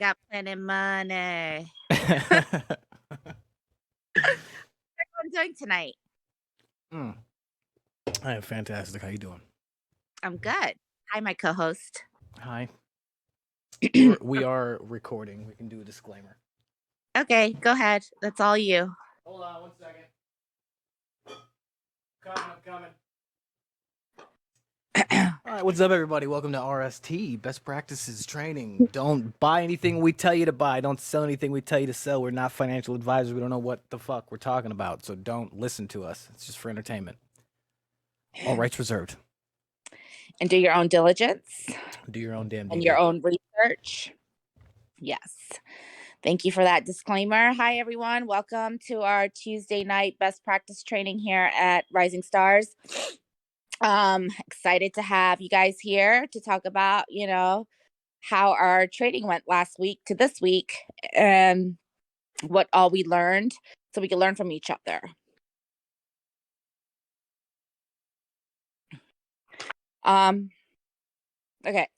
Got plenty money. What I'm doing tonight. Mm. I am fantastic. How you doing? I'm good. Hi, my co-host. Hi. We are recording. We can do a disclaimer. Okay, go ahead. That's all you. Hold on 1 second. I'm coming. All right, what's up, everybody? Welcome to RST Best Practices Training. Don't buy anything we tell you to buy. Don't sell anything we tell you to sell. We're not financial advisors. We don't know what the fuck we're talking about, so don't listen to us. It's just for entertainment. All rights reserved. And do your own diligence Do your own damn and your DD. own research. Yes. Thank you for that disclaimer. Hi, everyone. Welcome to our Tuesday night best practice training here at Rising Stars. Excited to have you guys here to talk about, how our trading went last week to this week and what all we learned so we can learn from each other. Okay.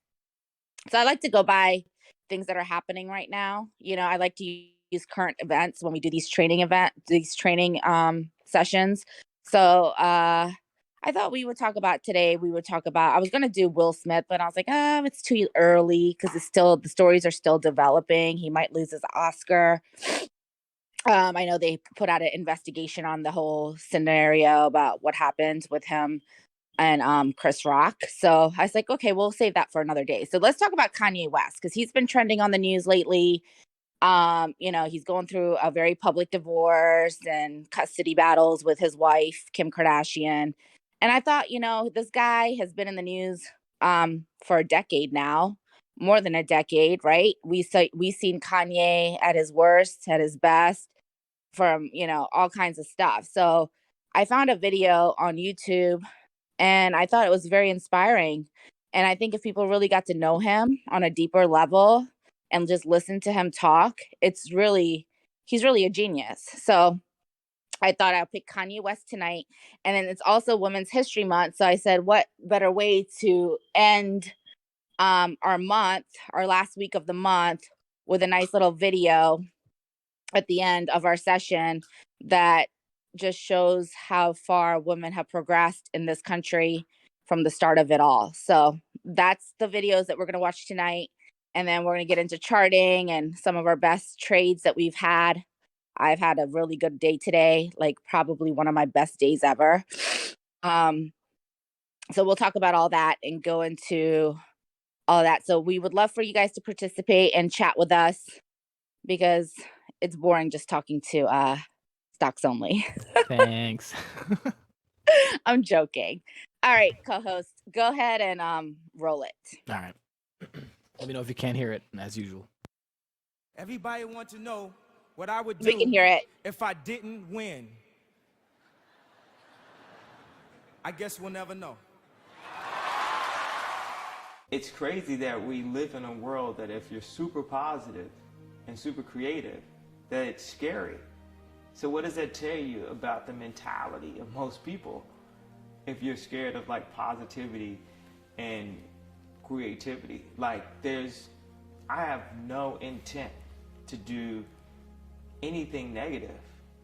So I like to go by things that are happening right now. I like to use current events when we do these training sessions. So I thought we would talk about today. I was going to do Will Smith, but I was like, it's too early because the stories are still developing. He might lose his Oscar. I know they put out an investigation on the whole scenario about what happened with him and Chris Rock. So I was like, okay, we'll save that for another day. So let's talk about Kanye West because he's been trending on the news lately. He's going through a very public divorce and custody battles with his wife, Kim Kardashian. And I thought, this guy has been in the news for a decade now, more than a decade, right? We seen Kanye at his worst, at his best, from all kinds of stuff. So I found a video on YouTube and I thought it was very inspiring. And I think if people really got to know him on a deeper level and just listen to him talk, he's really a genius. So I thought I'll pick Kanye West tonight. And then it's also Women's History Month. So I said, what better way to end our last week of the month, with a nice little video at the end of our session that just shows how far women have progressed in this country from the start of it all. So that's the videos that we're going to watch tonight. And then we're going to get into charting and some of our best trades that we've had. I've had a really good day today, like probably one of my best days ever. So we'll talk about all that and go into all that. So we would love for you guys to participate and chat with us because it's boring just talking to stocks only. Thanks. I'm joking. All right, co-host, go ahead and roll it. All right. Let me know if you can't hear it, as usual. Everybody wants to know what I would do We can hear it. if I didn't win. I guess we'll never know. It's crazy that we live in a world that if you're super positive and super creative, that it's scary. So what does that tell you about the mentality of most people if you're scared of like positivity and creativity? Like I have no intent to do anything negative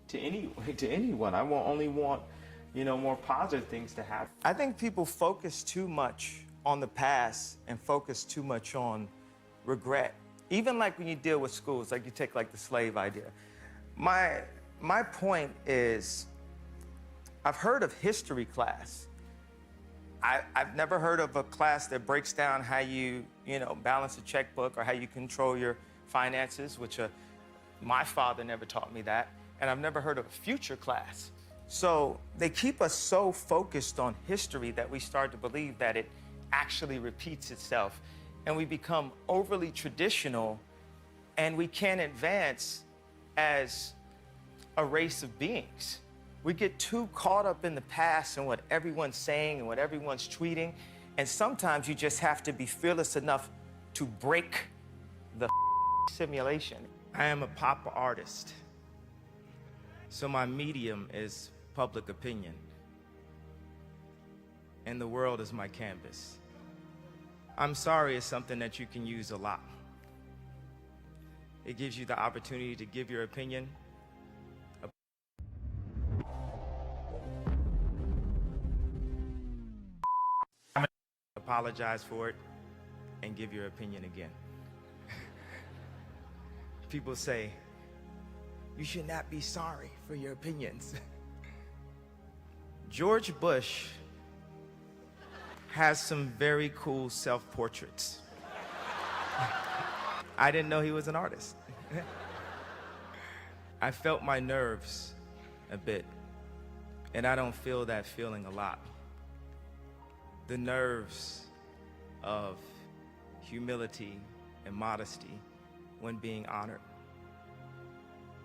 to anyone. I only want, more positive things to happen. I think people focus too much on the past and focus too much on regret. Even like when you deal with schools, like you take like the slave idea. My point is, I've heard of history class. I've never heard of a class that breaks down how you balance a checkbook or how you control your finances, which my father never taught me that. And I've never heard of a future class. So they keep us so focused on history that we start to believe that it actually repeats itself. And we become overly traditional and we can't advance as a race of beings. We get too caught up in the past and what everyone's saying and what everyone's tweeting. And sometimes you just have to be fearless enough to break the simulation. I am a pop artist, so my medium is public opinion, and the world is my canvas. I'm sorry is something that you can use a lot. It gives you the opportunity to give your opinion. Apologize for it and give your opinion again. People say, you should not be sorry for your opinions. George Bush has some very cool self-portraits. I didn't know he was an artist. I felt my nerves a bit, and I don't feel that feeling a lot. The nerves of humility and modesty when being honored.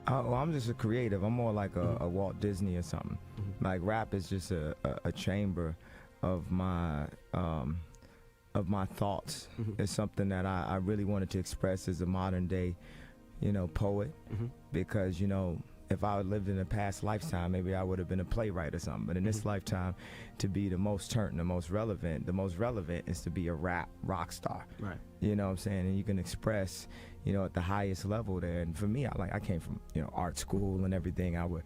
Well, I'm just a creative. I'm more like a Walt Disney or something. Like rap is just a chamber of my thoughts. It's something that I really wanted to express as a modern day, poet. Because, if I had lived in a past lifetime, maybe I would have been a playwright or something. But in this lifetime, to be the most the most relevant is to be a rock star. Right. You know what I'm saying? And you can express, at the highest level there. And for me, I came from, art school and everything. I would,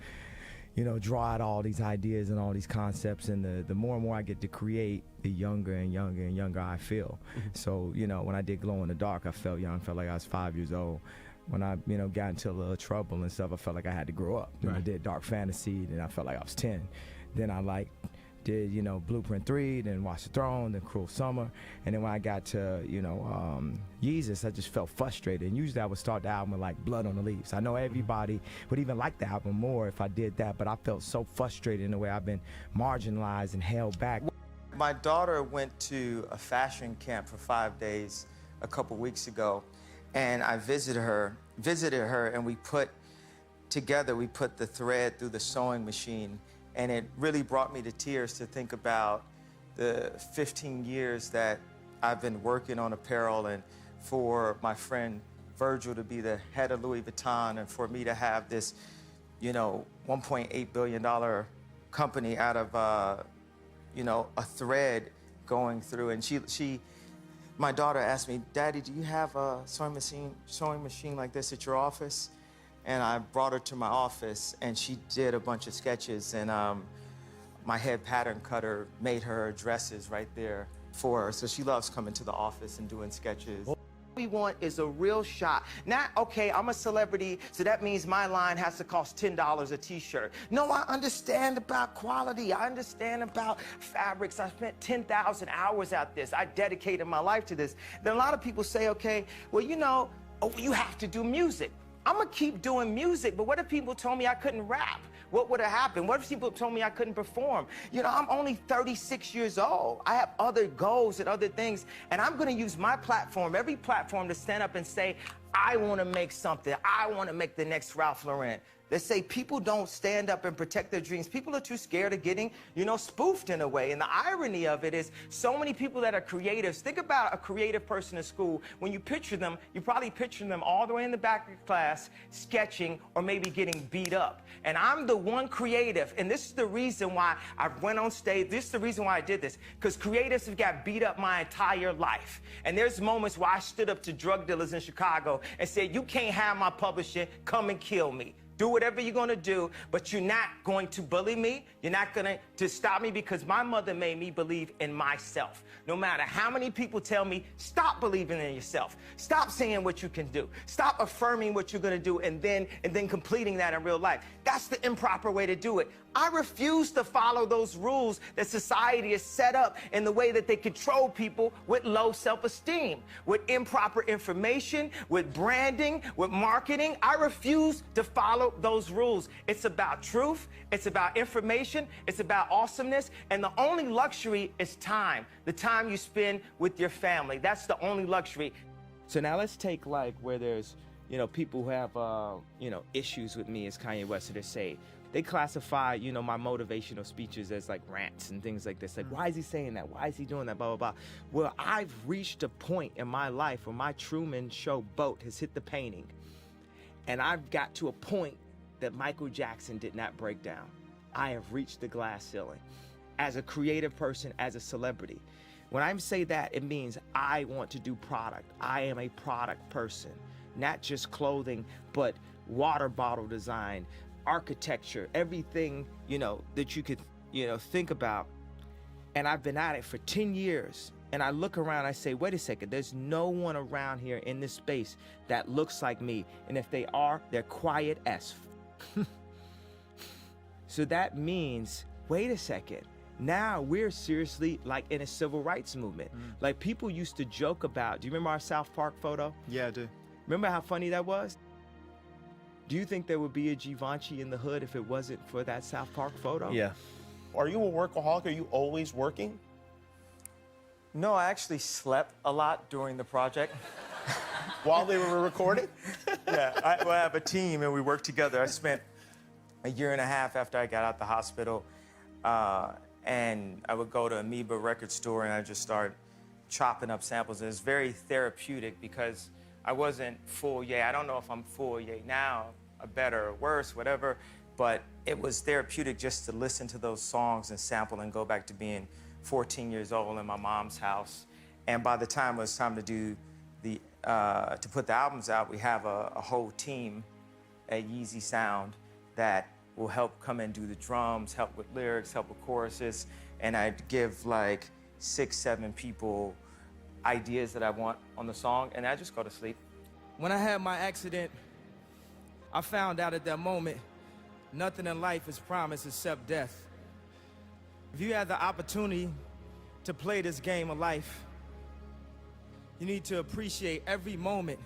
draw out all these ideas and all these concepts. And the more and more I get to create, the younger and younger and younger I feel. So, when I did Glow in the Dark, I felt young. I felt like I was 5 years old. When I, got into a little trouble and stuff, I felt like I had to grow up. Then I did Dark Fantasy, and I felt like I was 10. Then I did, Blueprint 3, then Watch the Throne, then Cruel Summer. And then when I got to, Yeezus, I just felt frustrated. And usually I would start the album with like Blood on the Leaves. I know everybody would even like the album more if I did that, but I felt so frustrated in the way I've been marginalized and held back. My daughter went to a fashion camp for 5 days a couple weeks ago, and I visited her, and we put the thread through the sewing machine, and it really brought me to tears to think about the 15 years that I've been working on apparel, and for my friend Virgil to be the head of Louis Vuitton, and for me to have this, $1.8 billion company out of, a thread going through. And my daughter asked me, Daddy, do you have a sewing machine like this at your office? And I brought her to my office, and she did a bunch of sketches, and my head pattern cutter made her dresses right there for her. So she loves coming to the office and doing sketches. What we want is a real shot. Not, okay, I'm a celebrity, so that means my line has to cost $10 a t-shirt. No, I understand about quality. I understand about fabrics. I spent 10,000 hours at this. I dedicated my life to this. Then a lot of people say, okay, well, you have to do music. I'm gonna keep doing music, but what if people told me I couldn't rap? What would have happened? What if people told me I couldn't perform? I'm only 36 years old. I have other goals and other things, and I'm gonna use my platform, every platform, to stand up and say, I wanna make something. I wanna make the next Ralph Lauren. They say people don't stand up and protect their dreams. People are too scared of getting, spoofed in a way. And the irony of it is so many people that are creatives. Think about a creative person in school. When you picture them, you probably picture them all the way in the back of the class, sketching or maybe getting beat up. And I'm the one creative. And this is the reason why I went on stage. This is the reason why I did this. Because creatives have got beat up my entire life. And there's moments where I stood up to drug dealers in Chicago and said, you can't have my publishing, come and kill me. Do whatever you're gonna do, but you're not going to bully me. You're not going to stop me, because my mother made me believe in myself. No matter how many people tell me, stop believing in yourself. Stop saying what you can do. Stop affirming what you're gonna do and then completing that in real life. That's the improper way to do it. I refuse to follow those rules that society has set up in the way that they control people with low self-esteem, with improper information, with branding, with marketing. I refuse to follow those rules. It's about truth. It's about information. It's about awesomeness. And the only luxury is time, the time you spend with your family. That's the only luxury. So now let's take where there's, people who have, issues with me as Kanye West, so they say, they classify, my motivational speeches as rants and things like this. Why is he saying that? Why is he doing that? Blah, blah, blah. Well, I've reached a point in my life where my Truman Show boat has hit the painting. And I've got to a point that Michael Jackson did not break down. I have reached the glass ceiling. As a creative person, as a celebrity. When I say that, it means I want to do product. I am a product person. not just clothing, but water bottle design, architecture, everything, that you could, think about. And I've been at it for 10 years. And I look around, I say, wait a second, there's no one around here in this space that looks like me. And if they are, they're quiet as So that means, wait a second, now we're seriously like in a civil rights movement. Like people used to joke about, do you remember our South Park photo? Yeah, I do. Remember how funny that was? Do you think there would be a Givenchy in the hood if it wasn't for that South Park photo? Yeah. Are you a workaholic? Are you always working? No, I actually slept a lot during the project. While they were recording? Yeah, I have a team and we work together. I spent a year and a half after I got out the hospital, and I would go to Amoeba record store and I just start chopping up samples. It's very therapeutic because I wasn't full yay. I don't know if I'm full yay now, or better or worse, whatever, but it was therapeutic just to listen to those songs and sample and go back to being 14 years old in my mom's house. And by the time it was time to do to put the albums out, we have a whole team at Yeezy Sound that will help come and do the drums, help with lyrics, help with choruses, and I'd give like 6, 7 people ideas that I want on the song, and I just go to sleep. When I had my accident, I found out at that moment, nothing in life is promised except death. If you have the opportunity to play this game of life, you need to appreciate every moment.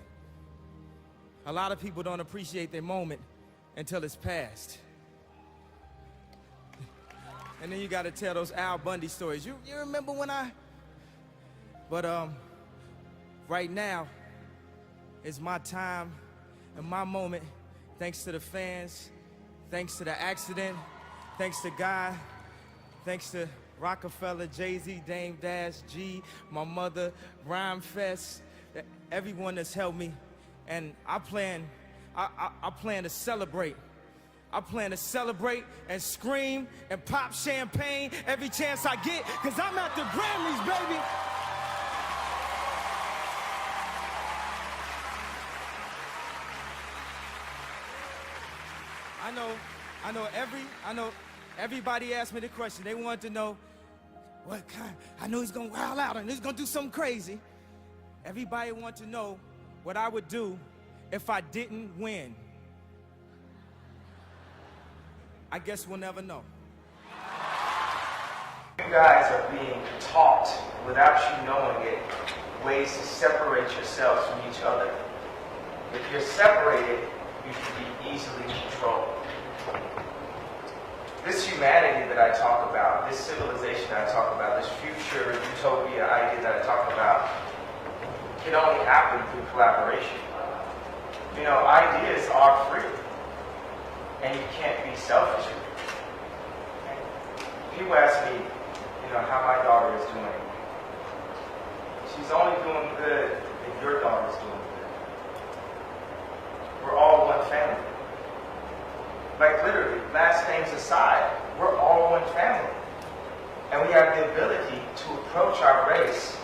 A lot of people don't appreciate their moment until it's past. And then you gotta tell those Al Bundy stories. You remember when But right now is my time and my moment, thanks to the fans, thanks to the accident, thanks to God, thanks to Rockefeller, Jay-Z, Dame Dash, G, my mother, Rhyme Fest, everyone that's helped me. And I plan to celebrate. I plan to celebrate and scream and pop champagne every chance I get, because I'm at the Grammys, baby. I know everybody asked me the question. They wanted to know what kind. I know he's gonna wild out and he's gonna do something crazy. Everybody wants to know what I would do if I didn't win. I guess we'll never know. You guys are being taught, without you knowing it, ways to separate yourselves from each other. If you're separated, you can be easily controlled. This humanity that I talk about, this civilization that I talk about, this future utopia idea that I talk about, can only happen through collaboration. Ideas are free, and you can't be selfish. People ask me, how my daughter is doing. She's only doing good if your daughter is doing good. We're all one family. Like literally, last names aside, we're all one family. And we have the ability to approach our race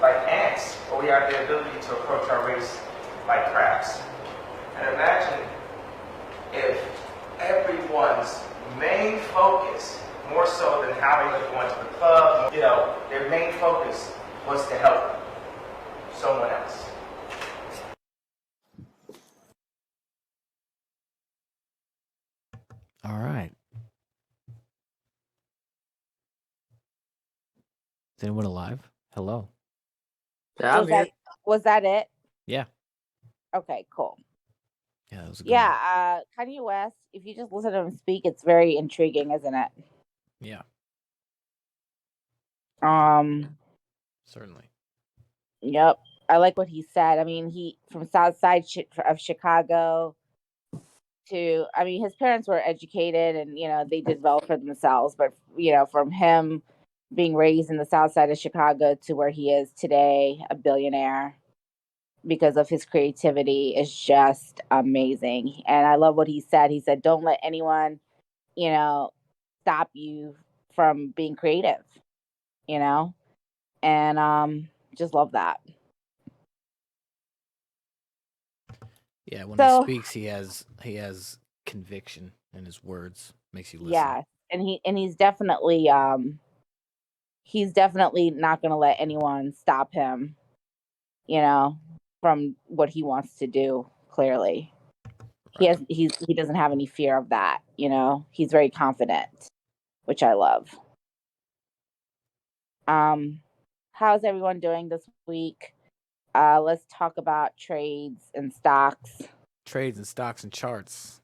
like ants, or we have the ability to approach our race like crabs. And imagine if everyone's main focus, more so than how they were going to the club, their main focus was to help someone else. All right. Is anyone alive? Hello. Yeah, I'm here. Was that it? Yeah. Okay, cool. Yeah, that was a good one. Yeah, Kanye West, if you just listen to him speak, it's very intriguing, isn't it? Yeah, certainly. Yep. I like what he said. I mean, he from South Side of Chicago to, I mean, his parents were educated and, they did well for themselves. But, from him being raised in the South Side of Chicago to where he is today, a billionaire, because of his creativity, is just amazing. And I love what he said. He said, don't let anyone, stop you from being creative, and just love that. Yeah, when he So speaks, he has conviction in his words. Makes you listen. yeah, and he's definitely not going to let anyone stop him, from what he wants to do. Clearly, Right. he doesn't have any fear of that. He's very confident, which I love. How's everyone doing this week? Let's talk about trades and stocks. Trades and stocks and charts.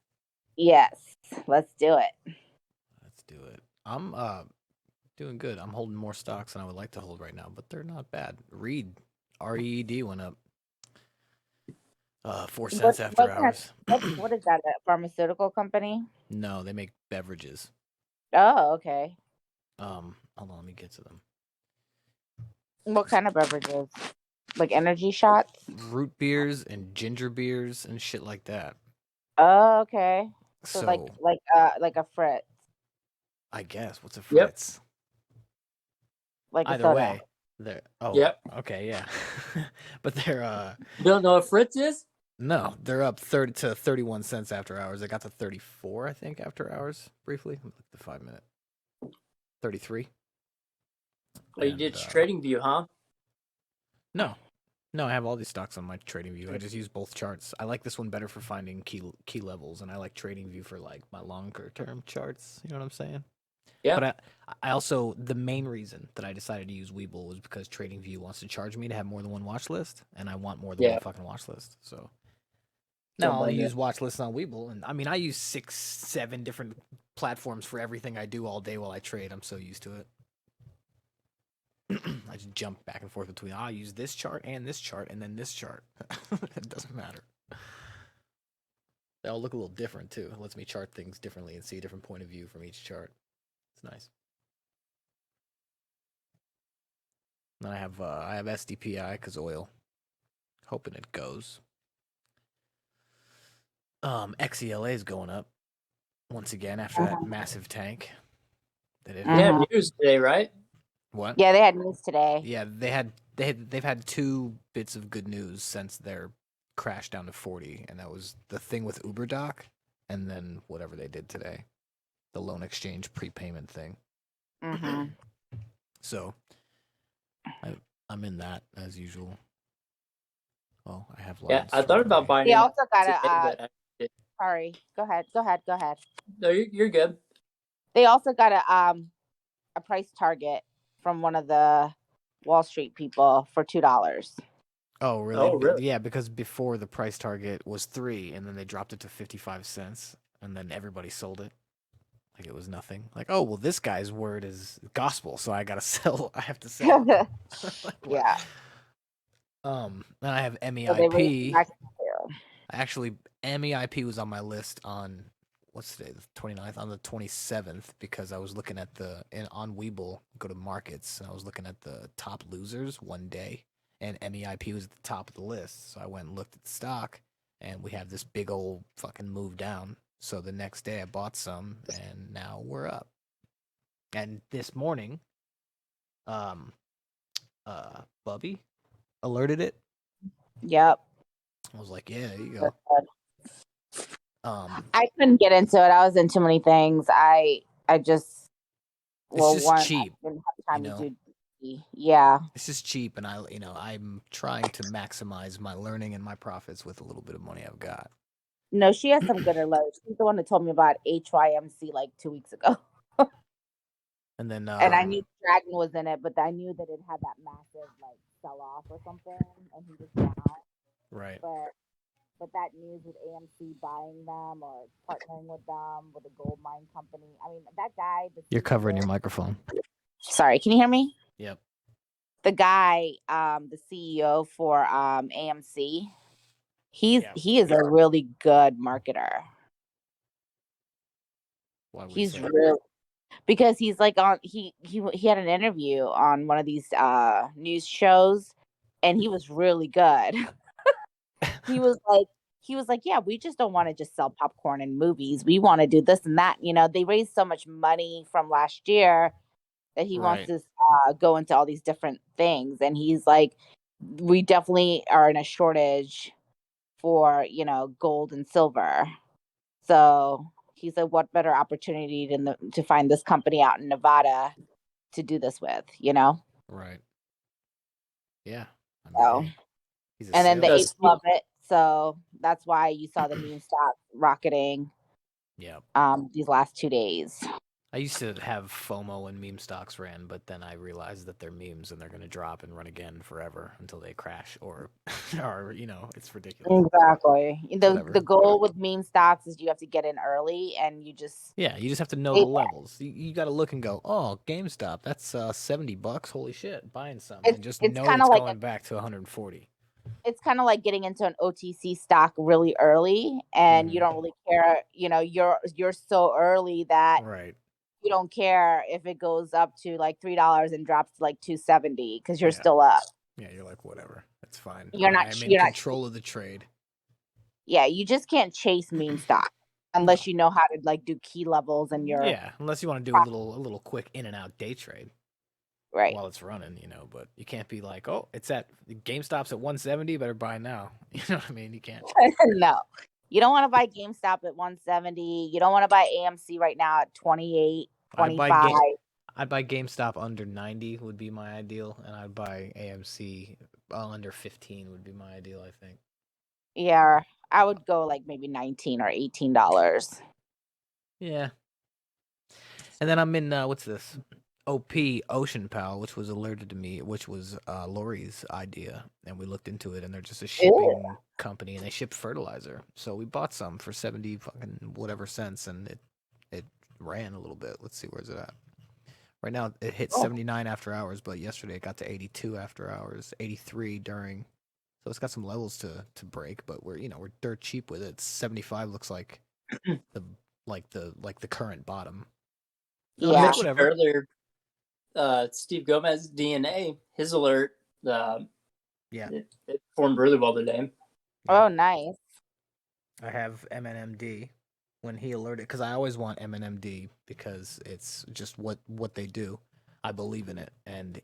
Yes, let's do it. Let's do it. I'm doing good. I'm holding more stocks than I would like to hold right now, but they're not bad. REED went up 4 cents after hours. What is that? A pharmaceutical company? No, they make beverages. Oh, okay. Hold on, let me get to them. What kind of beverages? Like energy shots? Root beers and ginger beers and shit like that. Oh, okay. So So like a Fritz, I guess what's a Yep. Fritz? like a Either soda. way, they're Yep. okay, yeah. But they're You don't know what Fritz is? no, they're up 30 to 31 cents after hours. They got to 34, I think, after hours briefly. Let me look at the 5 minute. 33. Oh, you did Trading View, huh? No, I have all these stocks on my Trading View. I just use both charts. I like this one better for finding key levels, and I like Trading View for like my longer term charts. You know what I'm saying? Yeah. But I also, the main reason that I decided to use Webull was because Trading View wants to charge me to have more than one watch list, and I want more than one fucking watch list. So now Don't I'll blame you. use watch lists on Webull, and I mean I use 6, 7 different platforms for everything I do all day while I trade. I'm so used to it. I just jump back and forth between I'll use this chart and then this chart. It doesn't matter. They all look a little different too. It lets me chart things differently and see a different point of view from each chart. It's nice. And I have SDPI because oil. Hoping it goes. XELA is going up once again after that massive tank that it They had. had news today, right? What? Yeah, they had news today. Yeah, they've had 2 bits of good news since their crash down to 40, and that was the thing with UberDoc, and then whatever they did today, the loan exchange prepayment thing. Mm-hmm. So, I'm in that as usual. Oh, I have lines. Yeah, I thought about buying. They it also got today, a. but I- Sorry, go ahead. No, you're good. They also got a price target from one of the Wall Street people for $2. Oh, really? Oh, really? Yeah, because before the price target was 3, and then they dropped it to 55 cents, and then everybody sold it. Like it was nothing. Like, oh, well, this guy's word is gospel, so I gotta sell. I have to sell. Like, Yeah. Then I have So they MEIP. raised back to 2. Actually, MEIP was on my list on what's today, the 29th, on the 27th, because I was looking at on Webull, go to markets, and I was looking at the top losers one day, and MEIP was at the top of the list. So I went and looked at the stock, and we have this big old fucking move down. So the next day I bought some, and now we're up. And this morning, Bubby alerted it. Yep. I was like, yeah, there you go. I couldn't get into it. I was in too many things. I just It's just cheap. I didn't have time to do. Yeah. It's just cheap, and I'm trying to maximize my learning and my profits with a little bit of money I've got. No, she has some good alerts. She's the one that told me about HYMC like 2 weeks ago. And then and I knew Dragon was in it, but I knew that it had that massive like sell off or something, and he was down. Right. But that news with AMC buying them or partnering with them with a gold mine company. I mean, that guy. You're covering your microphone. Sorry, can you hear me? Yep. The guy, the CEO for AMC, he is a really good marketer. Why would he's really because he's like on he had an interview on one of these news shows, and he was really good. he was like, yeah, we just don't want to just sell popcorn in movies. We want to do this and that. They raised so much money from last year that he wants to go into all these different things. And he's like, we definitely are in a shortage for, gold and silver. So he said, what better opportunity to find this company out in Nevada to do this with, Right. Yeah. I mean, So, hey, he's a and then the salesman. apes love it. So that's why you saw the meme stock rocketing Yeah. these last 2 days. I used to have FOMO when meme stocks ran, but then I realized that they're memes and they're going to drop and run again forever until they crash or it's ridiculous. Exactly. Whatever. The goal with meme stocks is you have to get in early and you just Yeah, you just have to know the levels. You got to look and go, oh, GameStop, that's $70. Holy shit, buying some. And just it's know kind it's of like going back to 140. it's kind of like getting into an OTC stock really early and you don't really care, you're so early that Right. you don't care if it goes up to like $3 and drops to like 270 because you're Yeah. still up. Yeah, you're like, whatever. It's fine. I'm in You're not control of the trade. Yeah, you just can't chase meme stock unless you know how to like do key levels and Yeah, unless you want to do a little quick in and out day trade right. while it's running, but you can't be like, oh, it's at GameStop's at 170, better buy now. You know what I mean? You can't. No. You don't want to buy GameStop at 170. You don't want to buy AMC right now at 28, 25. I'd buy GameStop under 90 would be my ideal, and I'd buy AMC under 15 would be my ideal, I think. Yeah, I would go like maybe $19 or $18. Yeah. And then I'm in, what's this? OP Ocean Pal, which was alerted to me, which was Lori's idea, and we looked into it, and they're just a shipping company, and they ship fertilizer. So we bought some for 70 fucking whatever cents, and it ran a little bit. Let's see, where's it at? Right now, it hit 79 after hours, but yesterday it got to 82 after hours, 83 during. So it's got some levels to break, but we're dirt cheap with it. 75 looks like the current bottom. I mentioned earlier, Steve Gomez DNA, his alert, it performed really well today. Oh, nice. I have MNMD when he alerted, because I always want MNMD because it's just what they do. I believe in it, and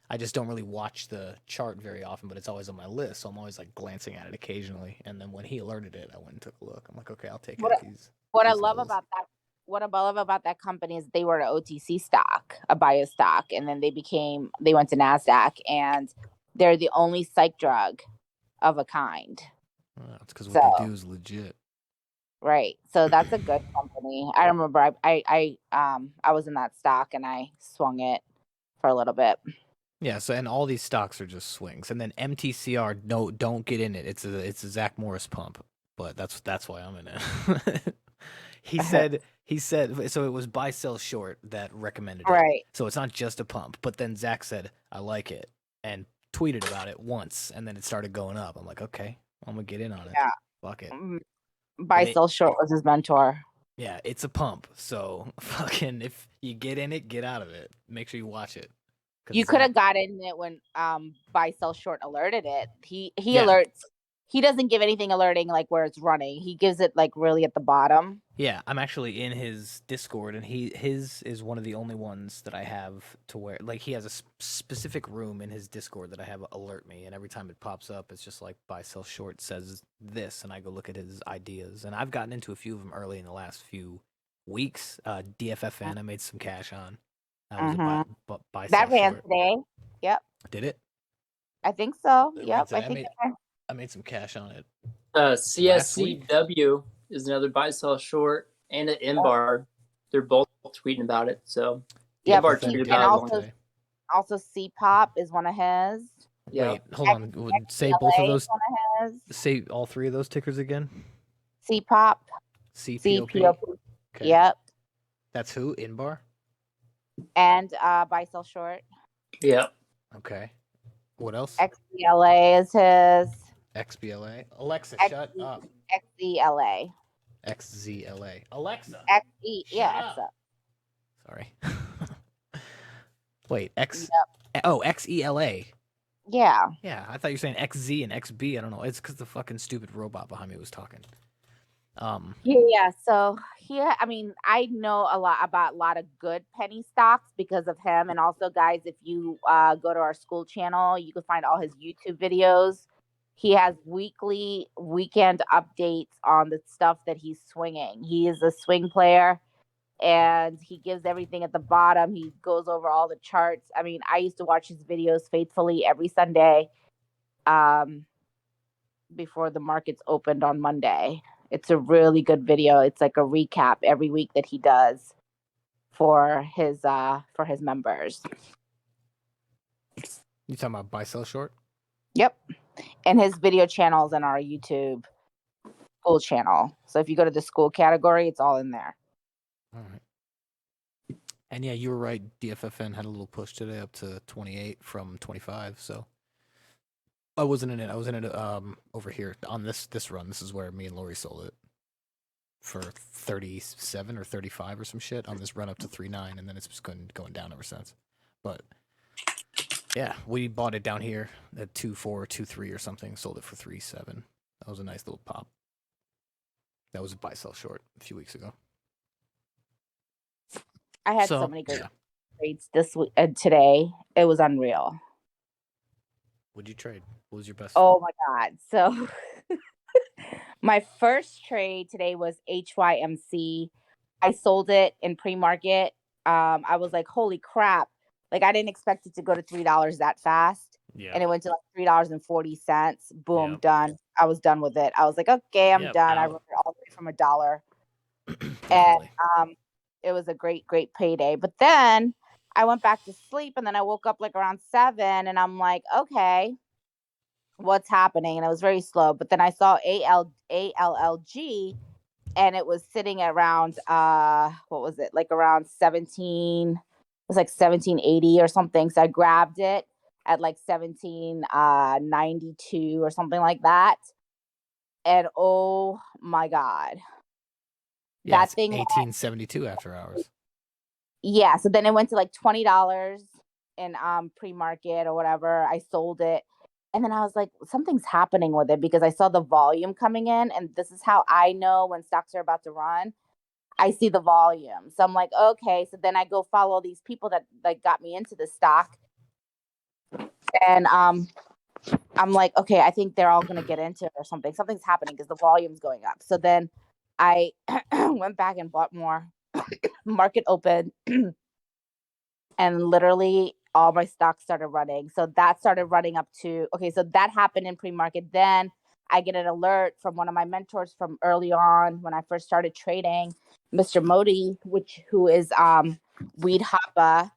I just don't really watch the chart very often, but it's always on my list, so I'm always like glancing at it occasionally. And then when he alerted it, I went and took a look. I'm like, okay, I'll take it. What I love about that company is they were an OTC stock, a bio stock, and then they went to NASDAQ, and they're the only psych drug of a kind. It's because what they do is legit. Right. So that's a good company. I remember I was in that stock and I swung it for a little bit. Yeah, so and all these stocks are just swings. And then MTCR, no, don't get in it. It's a Zach Morris pump. But that's why I'm in it. He said so it was buy sell short that recommended it. Right. So it's not just a pump. But then Zach said, I like it, and tweeted about it once, and then it started going up. I'm like, okay, I'm gonna get in on it. Yeah. Fuck it. Buy sell short was his mentor. Yeah, it's a pump. So fucking if you get in it, get out of it. Make sure you watch it. You could have got in it when buy sell short alerted it. He alerts. He doesn't give anything alerting like where it's running. He gives it like really at the bottom. Yeah, I'm actually in his Discord, and his is one of the only ones that I have to where like he has a specific room in his Discord that I have alert me, and every time it pops up, it's just like buy sell short says this, and I go look at his ideas, and I've gotten into a few of them early in the last few weeks. DFFN, I made some cash on. Was a buy that ran short. Today. Yep. Did it? I think so. Yep. I made some cash on it. CSCW is another buy sell short, and an NBAR. They're both tweeting about it. So yeah, NBAR tweeted about it. Also, CPOP is one of his. Wait, hold on. Say both of those. Say all three of those tickers again. CPOP. CPOP. Okay. Yep. That's who? NBAR? And buy sell short. Yeah. Okay. What else? XBLA is his. XBLA. Alexa, shut up. XZLA. XZLA. Alexa. Alexa. Sorry. Wait, XELA. Yeah. Yeah, I thought you were saying XZ and XB. I don't know. It's because the fucking stupid robot behind me was talking. Yeah. So I know a lot of good penny stocks because of him, and also, guys, if you go to our school channel, you can find all his YouTube videos. He has weekly, weekend updates on the stuff that he's swinging. He is a swing player, and he gives everything at the bottom. He goes over all the charts. I mean, I used to watch his videos faithfully every Sunday before the markets opened on Monday. It's a really good video. It's like a recap every week that he does for his members. You talking about buy sell short? Yep. And his video channels on our YouTube school channel. So if you go to the school category, it's all in there. All right. And yeah, you were right. DFFN had a little push today up to 28 from 25. So I wasn't in it. I was in it over here on this run. This is where me and Lori sold it for 37 or 35 or some shit on this run up to 3.9, and then it's just going down ever since. But yeah, we bought it down here at 2.4, 2.3 or something. Sold it for 3.7. That was a nice little pop. That was a buy sell short a few weeks ago. I had so many great trades this week today. It was unreal. What'd you trade? What was your best? Oh my God. So my first trade today was HYMC. I sold it in pre-market. I was like, holy crap. Like, I didn't expect it to go to $3 that fast. Yeah. And it went to like $3.40. Boom, done. I was done with it. I was like, okay, I'm done. I wrote it all the way from $1. And it was a great, great payday. But then I went back to sleep, and then I woke up like around 7, and I'm like, okay, what's happening? And it was very slow. But then I saw ALLG, and it was sitting around what was it, like around 17, it was like 1780 or something. So I grabbed it at like 1792 or something like that. And oh my God, yeah, that thing 1872 after hours. Yeah, so then it went to like $20 in pre-market or whatever. I sold it. And then I was like, something's happening with it, because I saw the volume coming in, and this is how I know when stocks are about to run. I see the volume. So I'm like, okay. So then I go follow these people that like got me into the stock. And I'm like, okay, I think they're all going to get into it or something. Something's happening because the volume's going up. So then I went back and bought more. Market open. And literally all my stocks started running. So that started running up to, okay, so that happened in pre-market. Then I get an alert from one of my mentors from early on when I first started trading, Mr. Modi, who is Weed Hoppa,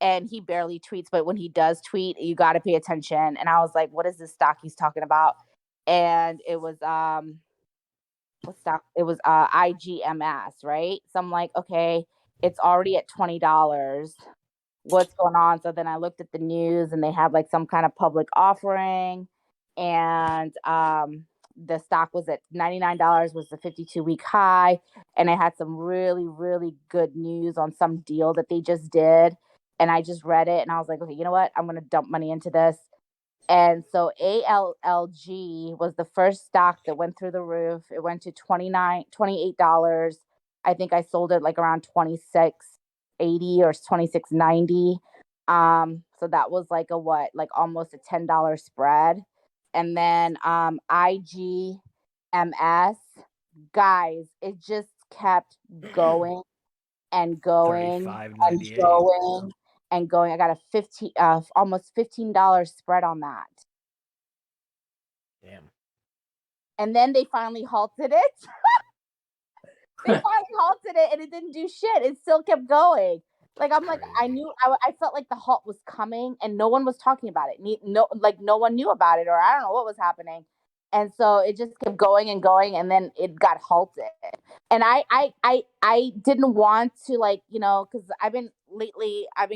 and he barely tweets, but when he does tweet, you got to pay attention. And I was like, what is this stock he's talking about? And it was what stock? It was IGMS, right? So I'm like, okay, it's already at $20. What's going on? So then I looked at the news, and they had like some kind of public offering, and the stock was at $99, was the 52-week high, and it had some really, really good news on some deal that they just did. And I just read it, and I was like, okay, you know what? I'm going to dump money into this. And so ALLG was the first stock that went through the roof. It went to $28. I think I sold it like around $26.80 or $26.90. So that was like like almost a $10 spread. And then IGMS, guys, it just kept going and going and going and going. I got a almost $15 spread on that. Damn. And then they finally halted it. They finally halted it, and it didn't do shit. It still kept going. Like, I'm like, I felt like the halt was coming, and no one was talking about it. No one knew about it, or I don't know what was happening. And so it just kept going and going, and then it got halted. And I didn't want to, like, because I've been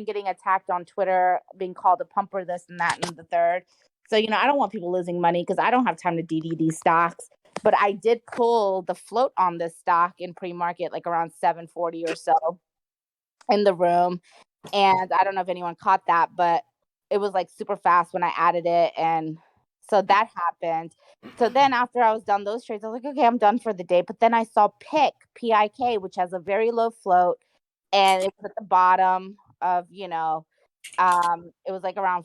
getting attacked on Twitter, being called a pumper, this and that and the third. So, I don't want people losing money, because I don't have time to DD these stocks. But I did pull the float on this stock in pre-market, like around 740 or so in the room. And I don't know if anyone caught that, but it was like super fast when I added it. And so that happened. So then after I was done those trades, I was like, okay, I'm done for the day. But then I saw PIK, which has a very low float, and it was at the bottom of, it was like around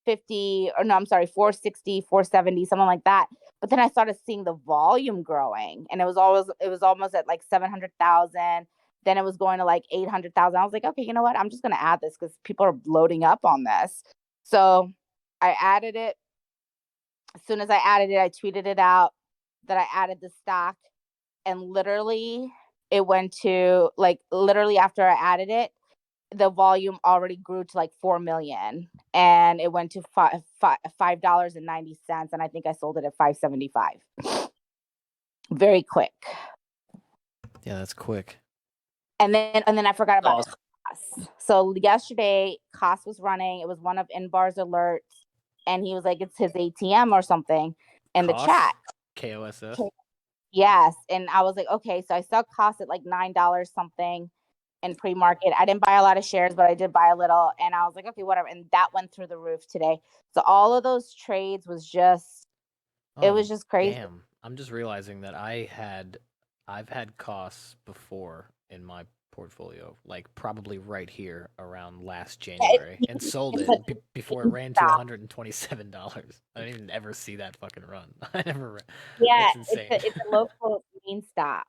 450, or no, I'm sorry, 460, 470, something like that. But then I started seeing the volume growing, and it was almost at like 700,000. Then it was going to like 800,000. I was like, okay, you know what? I'm just going to add this because people are loading up on this. So I added it. As soon as I added it, I tweeted it out that I added the stock, and literally it went to like, literally after I added it, the volume already grew to like 4 million, and it went to $5.90. And I think I sold it at 575. Very quick. Yeah, that's quick. And then I forgot about Koss. So yesterday, Koss was running. It was one of Inbar's alerts, and he was like, "It's his ATM or something." In the chat, KOSS. Yes, and I was like, okay. So I saw Koss at like $9 something in pre-market. I didn't buy a lot of shares, but I did buy a little, and I was like, okay, whatever. And that went through the roof today. So all of those trades was just, it was just crazy. Damn, I'm just realizing that I've had costs before in my portfolio, like probably right here around last January, and sold it before it ran to $127. I didn't even ever see that fucking run. I never. Yeah, That's insane. it's a local green stop.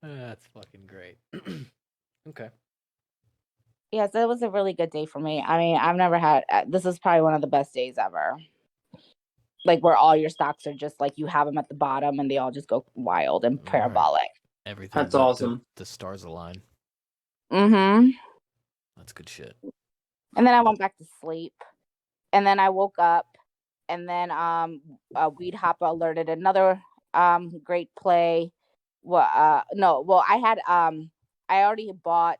That's fucking great. Okay. Yes, it was a really good day for me. I mean, I've never had. This is probably one of the best days ever. Like where all your stocks are just like you have them at the bottom, and they all just go wild and parabolic. Everything. That's awesome. The stars align. Mm-hmm. That's good shit. And then I went back to sleep, and then I woke up, and then Weed Hopper alerted another great play. Well, no, well, I had I already bought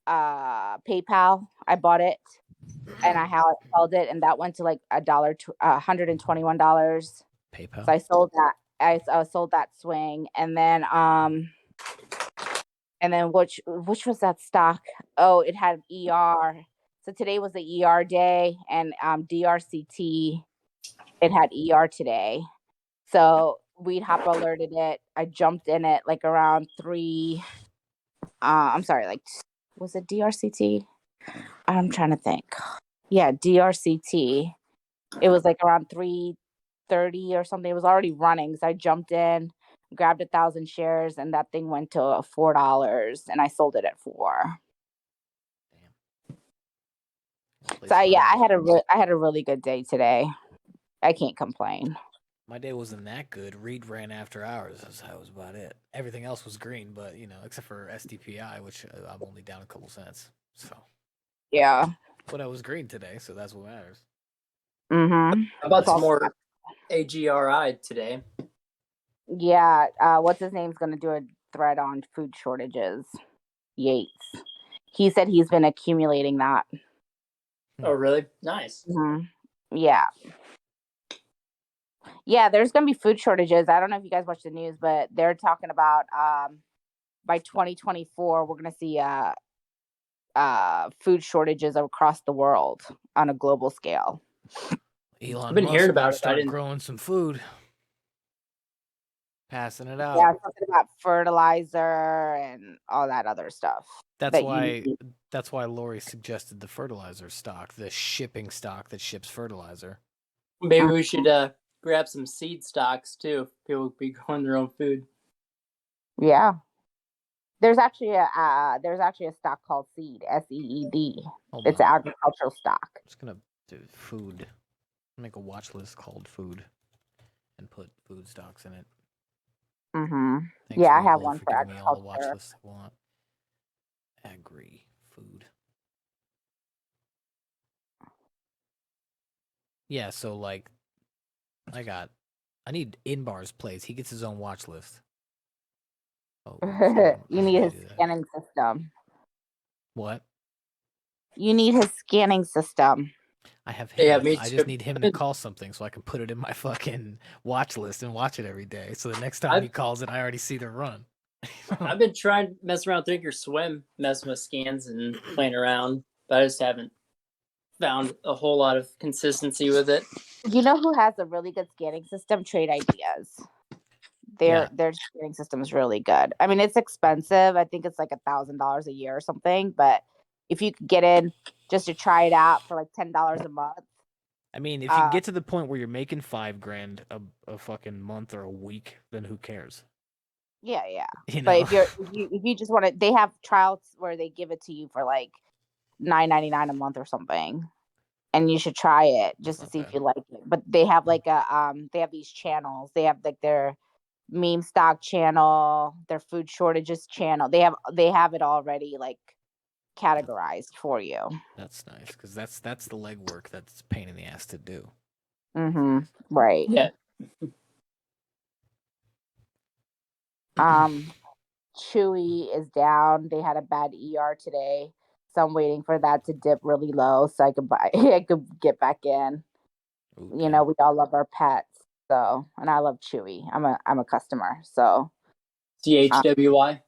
PayPal. I bought it, and I held it, and that went to like $121. PayPal. So I sold that. I sold that swing, and then which was that stock? Oh, it had ER. So today was the ER day, and DRCT, it had ER today. So Weed Hopper alerted it. I jumped in it like around 3. I'm sorry, like, was it DRCT? I'm trying to think. Yeah, DRCT. It was like around 3:30 or something. It was already running. So I jumped in, grabbed 1,000 shares, and that thing went to $4, and I sold it at $4. So yeah, I had a really good day today. I can't complain. My day wasn't that good. Reed ran after hours. That was about it. Everything else was green, but except for SDPI, which I'm only down a couple cents. So yeah, but I was green today, so that's what matters. Mm-hmm. How about some more AGRI today? Yeah, what's his name's going to do a thread on food shortages. Yates. He said he's been accumulating that. Oh, really? Nice. Mm-hmm. Yeah. Yeah, there's going to be food shortages. I don't know if you guys watch the news, but they're talking about by 2024, we're going to see food shortages across the world on a global scale. Elon I've been Musk hearing about it. Start growing some food, passing it out. Yeah, something about fertilizer and all that other stuff. That's why Lori suggested the fertilizer stock, the shipping stock that ships fertilizer. Maybe we should grab some seed stocks too. People would be growing their own food. Yeah, there's actually a stock called Seed, SEED. It's an agricultural stock. I'm just gonna do food. Make a watch list called food, and put food stocks in it. Mm-hmm. Thanks, Yeah, I Weeble, have one for giving me all the watch agriculture. lists I want. Agri food. Yeah, so like, I need Inbar's place. He gets his own watch list. Oh, You need his scanning system. What? You need his scanning system. I have him. Yeah, me too. I just need him to call something so I can put it in my fucking watch list and watch it every day. So the next time he calls it, I already see the run. I've been trying to mess around with Thinkorswim, messing with scans and playing around, but I just haven't found a whole lot of consistency with it. You know who has a really good scanning system? Trade Ideas. Their scanning system is really good. I mean, it's expensive. I think it's like $1,000 a year or something. But if you could get in just to try it out for like $10 a month, I mean, if you get to the point where you're making $5,000 a fucking month or a week, then who cares? Yeah, yeah. You But know? if you just want to, they have trials where they give it to you for like $9.99 a month or something, and you should try it just to not see if bad. you like it. But they have like they have these channels. They have like their meme stock channel, their food shortages channel. They have it already like categorized for you. That's nice because that's the legwork that's a pain in the ass to do. Mm-hmm. Right. Yeah. Chewy is down. They had a bad ER today, so I'm waiting for that to dip really low so I could buy. I could get back in. Okay. You know, we all love our pets, so and I love Chewy. I'm a customer, so. CHWY.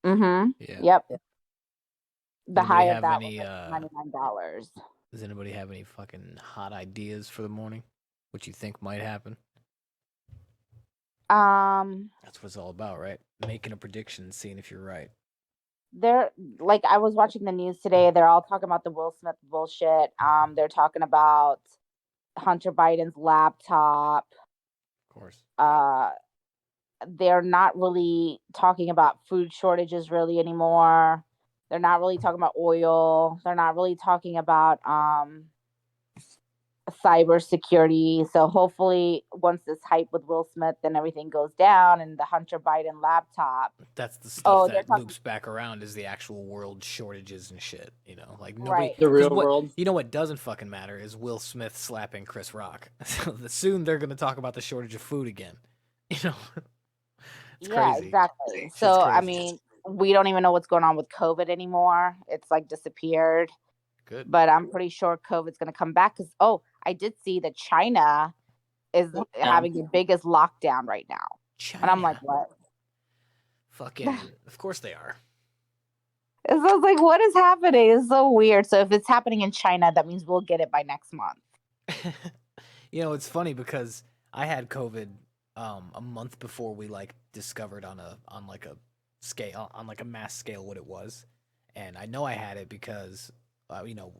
Mm-hmm. Yeah. Yep. The Anybody high of have that was any? like $99. Does anybody have any fucking hot ideas for the morning? What you think might happen? That's what it's all about, right? Making a prediction, seeing if you're right. They're like I was watching the news today. They're all talking about the Will Smith bullshit. They're talking about Hunter Biden's laptop. Of course. They're not really talking about food shortages really anymore. They're not really talking about oil. They're not really talking about cybersecurity. So hopefully, once this hype with Will Smith and everything goes down, and the Hunter Biden laptop. That's the stuff Oh, they're that talking loops back around is the actual world shortages and shit. You know, like nobody. right. The real 'cause what, world. You know what doesn't fucking matter is Will Smith slapping Chris Rock. So soon they're gonna talk about the shortage of food again. You know, it's Yeah, crazy. exactly. Shit's So I crazy. mean, we don't even know what's going on with COVID anymore. It's like disappeared. Good. But I'm pretty sure COVID's going to come back because I did see that China is having the biggest lockdown right now. China. And I'm like, what? Fucking. Of course they are. So I was like, what is happening? It's so weird. So if it's happening in China, that means we'll get it by next month. You know, it's funny because I had COVID a month before we like discovered on like a scale on like a mass scale what it was, and I know I had it because you know,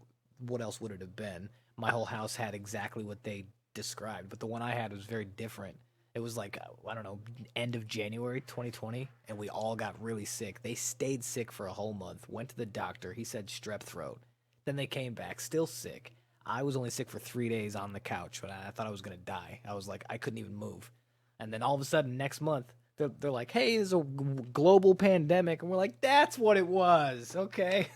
what else would it have been? My whole house had exactly what they described, but the one I had was very different. It was like I don't know, end of January 2020, and we all got really sick. They stayed sick for a whole month. Went to the doctor. He said strep throat. Then they came back still sick. I was only sick for 3 days on the couch, but I thought I was gonna die. I was like, I couldn't even move. And then all of a sudden, next month, they're like, "Hey, there's a global pandemic," and we're like, "That's what it was." Okay,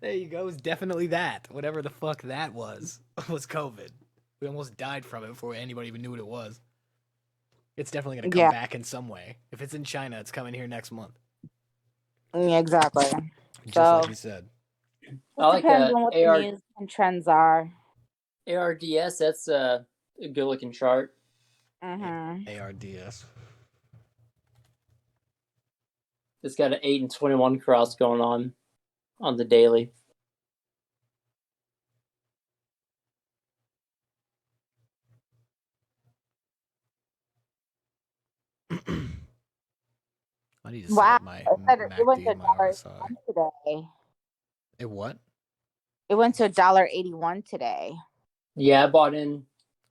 there you go. It's definitely that. Whatever the fuck that was COVID. We almost died from it before anybody even knew what it was. It's definitely gonna come back in some way. If it's in China, it's coming here next month. Yeah, exactly. Just so like you said. I like depends on what the news and trends are. ARDS. That's a good looking chart. Mm-hmm. ARDS. It's got an 8 and 21 cross going on the daily. I need to set up my It went MACD to and my RSI. $1.81 today. It what? It went to $1.81 today. Yeah, I bought in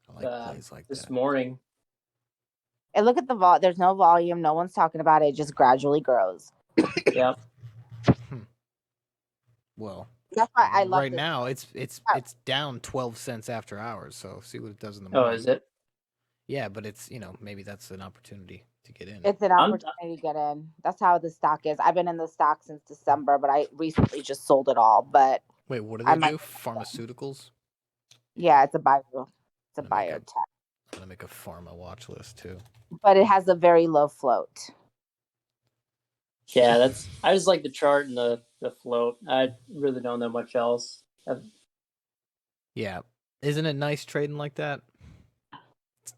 I like plays like this that. morning. And look at the there's no volume. No one's talking about it. It just gradually grows. Yep. Well, that's why I love right this. now it's down 12 cents after hours, so see what it does in the morning. Oh, is it? Yeah, but it's, you know, maybe that's an opportunity to get in. It's an opportunity to get in. That's how the stock is. I've been in the stock since December, but I recently just sold it all. But wait, what do they do? Pharmaceuticals? Yeah, it's a biotech. I'm gonna make a pharma watch list too. But it has a very low float. Yeah, I just like the chart and the float. I really don't know much else. Yeah, isn't it nice trading like that?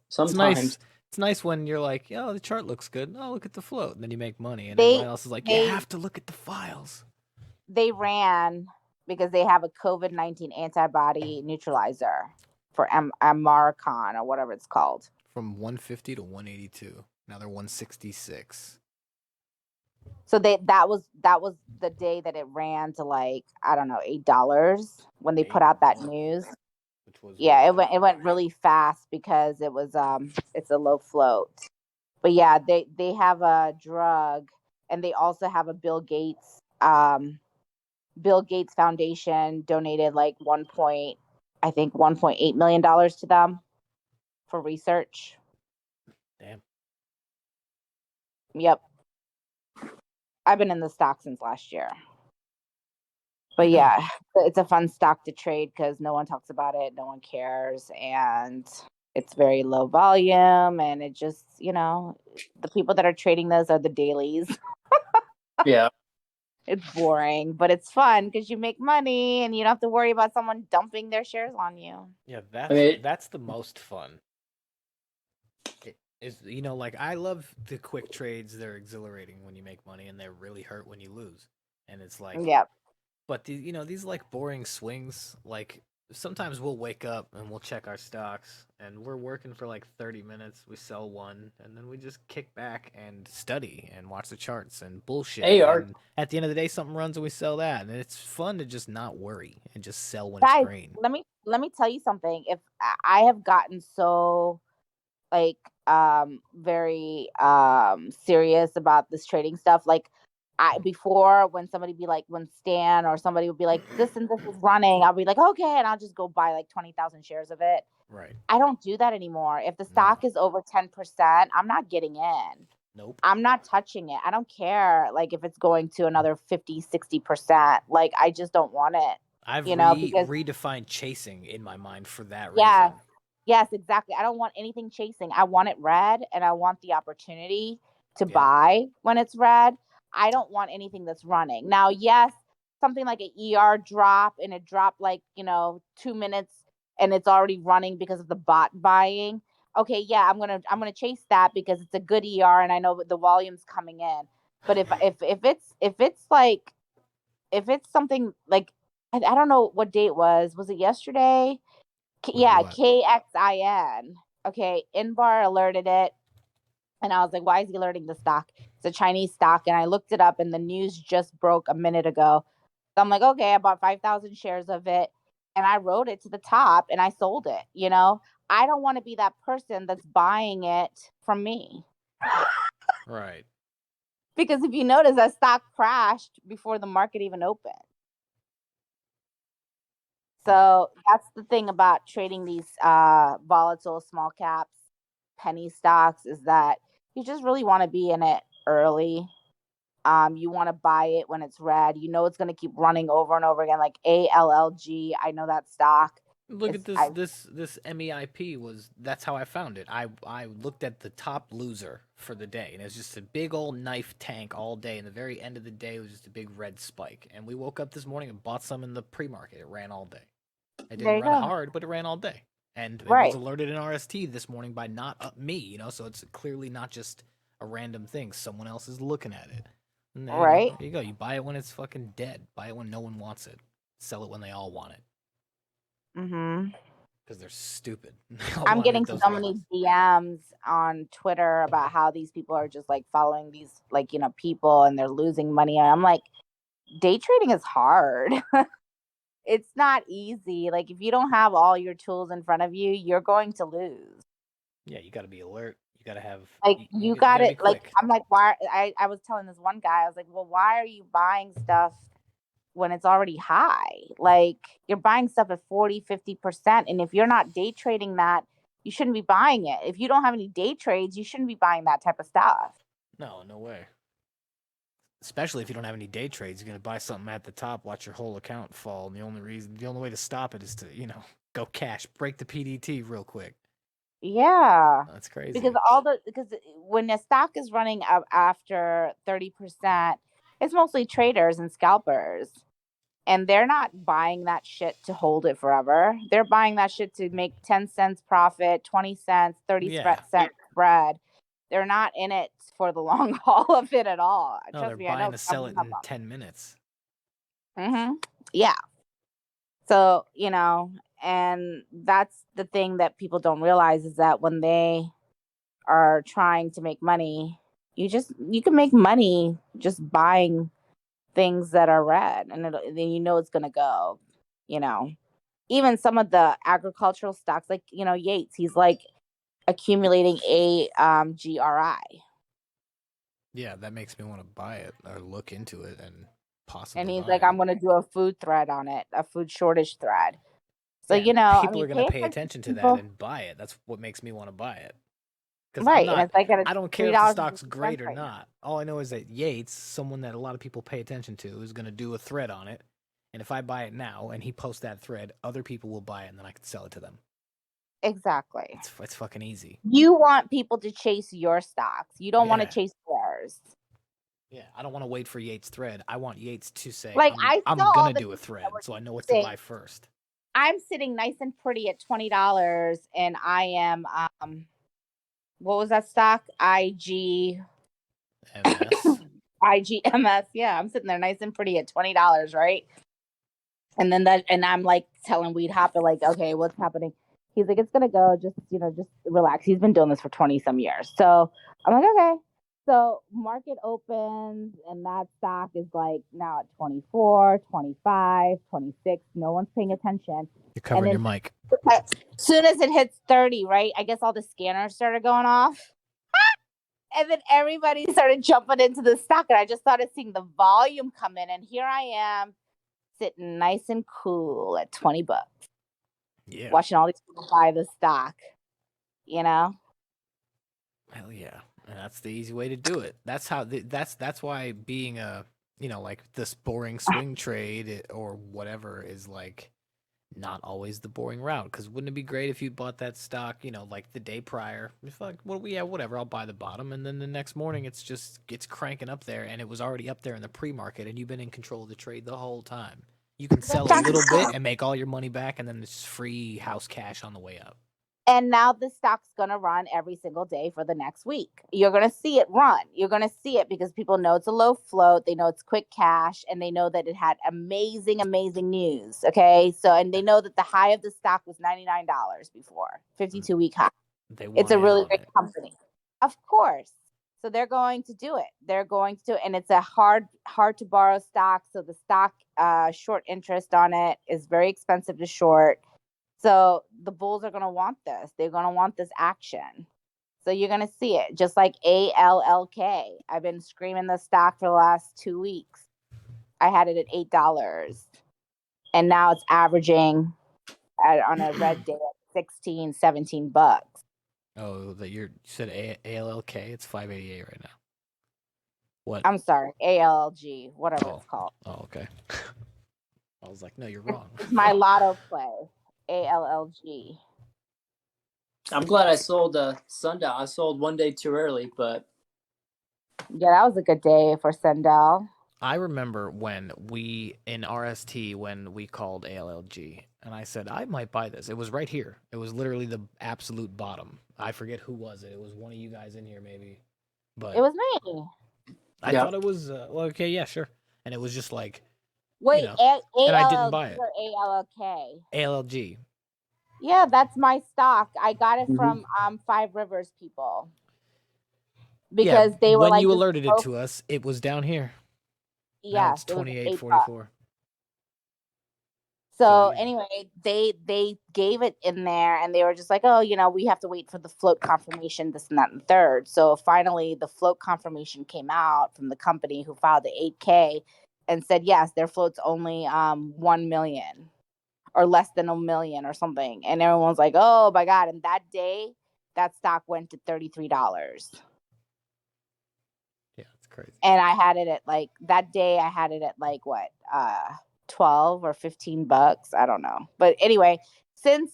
Sometimes it's nice when you're like, oh, the chart looks good. Oh, look at the float, and then you make money, and everyone else is like, you have to look at the files. They ran because they have a COVID-19 antibody neutralizer for Amarcon or whatever it's called. From 150 to 182. Now they're 166. So that was the day that it ran to like, I don't know, $8 when they put out that news. which was Yeah, really it went really fast because it was it's a low float. But yeah, they have a drug, and they also have a Bill Gates Foundation donated like I think $1.8 million to them for research. damn. Yep. I've been in the stock since last year. But yeah, it's a fun stock to trade because no one talks about it, no one cares, and it's very low volume, and it just, the people that are trading those are the dailies. Yeah. It's boring, but it's fun because you make money and you don't have to worry about someone dumping their shares on you. Yeah, I mean, that's the most fun. It is, like I love the quick trades. They're exhilarating when you make money, and they're really hurt when you lose. And it's like, Yep. but these like boring swings, like sometimes we'll wake up and we'll check our stocks and we're working for like 30 minutes, we sell one, and then we just kick back and study and watch the charts and bullshit. Hey, Art. And at the end of the day something runs and we sell that. And it's fun to just not worry and just sell when it's Guys, green. let me tell you something. If I have gotten so like very serious about this trading stuff, like before, when somebody be like, when Stan or somebody would be like, this and this is running, I'll be like, okay, and I'll just go buy like 20,000 shares of it. Right. I don't do that anymore. If the stock is over 10%, I'm not getting in. Nope. I'm not touching it. I don't care like if it's going to another 50-60%. Like, I just don't want it. I've Because redefined chasing in my mind for that yeah, reason. yes, exactly. I don't want anything chasing. I want it red, and I want the opportunity to Yep. buy when it's red. I don't want anything that's running. Now, yes, something like an ER drop, and it dropped like, 2 minutes, and it's already running because of the bot buying. Okay, yeah, I'm gonna chase that because it's a good ER, and I know the volume's coming in. But if it's something like, I don't know what day it was. Was it yesterday? Yeah, What? KXIN. Okay, Inbar alerted it. And I was like, why is he alerting the stock? It's a Chinese stock. And I looked it up, and the news just broke a minute ago. So I'm like, okay, I bought 5,000 shares of it, and I wrote it to the top, and I sold it. I don't want to be that person that's buying it from me. Right. Because if you notice, that stock crashed before the market even opened. So that's the thing about trading these volatile small caps, penny stocks, is that you just really want to be in it early. You want to buy it when it's red. It's going to keep running over and over again, like ALLG. I know that stock. Look at this MEIP that's how I found it. I looked at the top loser for the day, and it was just a big old knife tank all day, and the very end of the day was just a big red spike. And we woke up this morning and bought some in the pre-market. It ran all day. It didn't run hard, but it ran all day. And it was alerted in RST this morning by not me, so it's clearly not just a random thing. Someone else is looking at it. And right. There you go. You buy it when it's fucking dead. Buy it when no one wants it. Sell it when they all want it. Mm-hmm. Because they're stupid. I'm getting so many DMs on Twitter about how these people are just like following these people, and they're losing money. And I'm like, day trading is hard. It's not easy. Like, if you don't have all your tools in front of you, you're going to lose. Yeah, you got to be alert. You got to have you got it. Like, I'm like, why? I was telling this one guy, I was like, well, why are you buying stuff when it's already high? Like, you're buying stuff at 40-50%, and if you're not day trading that, you shouldn't be buying it. If you don't have any day trades, you shouldn't be buying that type of stuff. No way. Especially if you don't have any day trades, you're gonna buy something at the top, watch your whole account fall, and the only way to stop it is to go cash, break the PDT real quick. Yeah, that's crazy. Because when a stock is running up after 30%, it's mostly traders and scalpers, and they're not buying that shit to hold it forever. They're buying that shit to make 10 cents profit, 20 cents, 30 cent spread. They're not in it for the long haul of it at all. No, Trust me, they're I know. buying to sell it in 10 minutes. Yeah. So, and that's the thing that people don't realize, is that when they are trying to make money, you can make money just buying things that are red, and then it's going to go, even some of the agricultural stocks, like, you know, Yates, he's like accumulating a GRI. Yeah, that makes me want to buy it or look into it and possibly And he's buy like, it. I'm going to do a food thread on it, a food shortage thread. So, Yeah, you know, I people mean, are going to pay attention attention to people. that and buy it. That's what makes me want to buy it. Because Right. And it's like at I don't care $3 if the and stock's 50 great cents or right now. not. All I know is that Yates, someone that a lot of people pay attention to, is going to do a thread on it. And if I buy it now and he posts that thread, other people will buy it and then I can sell it to them. Exactly. It's fucking easy. You want people to chase your stocks. You don't want to Yeah. chase theirs. Yeah, I don't want to wait for Yates' thread. I want Yates to say, Like, I I'm saw going all to the do a people that thread, were so I know what to chasing. buy first. I'm sitting nice and pretty at $20, and I am what was that stock? MS. IGMS. Yeah, I'm sitting there nice and pretty at $20, right? And then and I'm like telling Weed Hopper, like, okay, what's happening? He's like, it's gonna go, just, you know, just relax. He's been doing this for 20 some years. So I'm like, okay. So market opens and that stock is like now at 24, 25, 26. No one's paying attention. You're covering your then mic. as soon as it hits 30, right? I guess all the scanners started going off. And then everybody started jumping into the stock. And I just started seeing the volume come in. And here I am sitting nice and cool at $20. Yeah. Watching all these people buy the stock, you know? Hell yeah. And that's the easy way to do it. That's how that's why being a, you know, like this boring swing trade or whatever is like not always the boring route. Because wouldn't it be great if you bought that stock, you know, like the day prior? If like, well, yeah, whatever, I'll buy the bottom, and then the next morning it's cranking up there, and it was already up there in the pre-market, and you've been in control of the trade the whole time. You can sell a little bit and make all your money back, and then it's free house cash on the way up. And now the stock's going to run every single day for the next week. You're going to see it run. You're going to see it because people know it's a low float. They know it's quick cash, and they know that it had amazing, amazing news. Okay. So, and they know that the high of the stock was $99 before, 52-week high. It's a really great company. Of course. So they're going to do it. They're going to do it. And it's a hard to borrow stock. So the stock short interest on it is very expensive to short. So the bulls are going to want this. They're going to want this action. So you're going to see it. Just like ALLK. I've been screaming the stock for the last 2 weeks. I had it at $8. And now it's averaging on a red day at $16, $17. Oh, you said ALLK? It's 588 right now. What? I'm sorry, ALLG, whatever it's called. Oh, okay. I was like, no, you're wrong. It's my lotto play, ALLG. I'm glad I sold Sundial. I sold one day too early, but yeah, that was a good day for Sundial. I remember when we in RST when we called ALLG, and I said I might buy this. It was right here. It was literally the absolute bottom. I forget who was it. It was one of you guys in here, maybe. But it was me. I thought it was well, okay, yeah, sure. And it was just like, wait, you know, and I didn't buy it. Or ALLK? ALLG. Yeah, that's my stock. I got it from Five Rivers people because they were when like, you alerted it to us, it was down here. Yeah, now it's 28.44. So anyway, they gave it in there, and they were just like, oh, you know, we have to wait for the float confirmation, this and that and third. So finally, the float confirmation came out from the company who filed the 8K and said, yes, their float's only 1 million or less than 1 million or something. And everyone's like, oh my God. And that day, that stock went to $33. Yeah, it's crazy. And I had it at like that day, I had it at like what, 12 or $15. I don't know. But anyway, since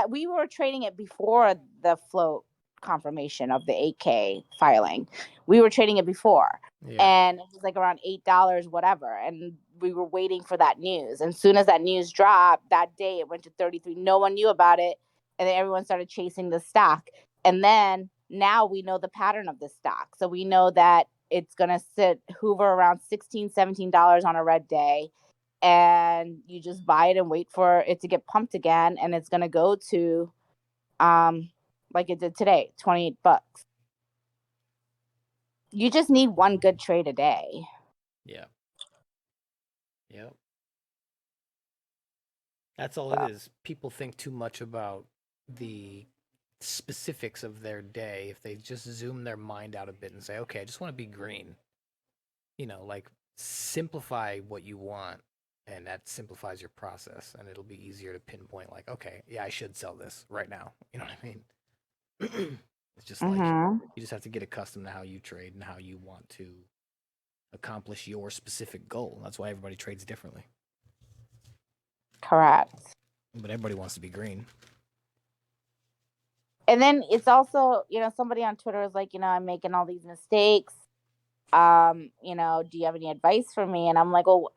we were trading it before the float confirmation of the 8K filing, we were trading it before. Yeah. And it was like around $8, whatever. And we were waiting for that news. And as soon as that news dropped, that day it went to 33. No one knew about it. And then everyone started chasing the stock. And then now we know the pattern of the stock. So we know that it's going to hover around $16, $17 on a red day. And you just buy it and wait for it to get pumped again. And it's going to go to, like it did today, $28. You just need one good trade a day. Yeah. Yep. That's all So, it is. People think too much about the specifics of their day. If they just zoom their mind out a bit and say, okay, I just want to be green, like simplify what you want, and that simplifies your process, and it'll be easier to pinpoint, like, okay, yeah, I should sell this right now. You know what I mean? It's just like mm-hmm. you just have to get accustomed to how you trade and how you want to accomplish your specific goal. That's why everybody trades differently. Correct. But everybody wants to be green. And then it's also, somebody on Twitter is like, I'm making all these mistakes. Do you have any advice for me? And I'm like, well,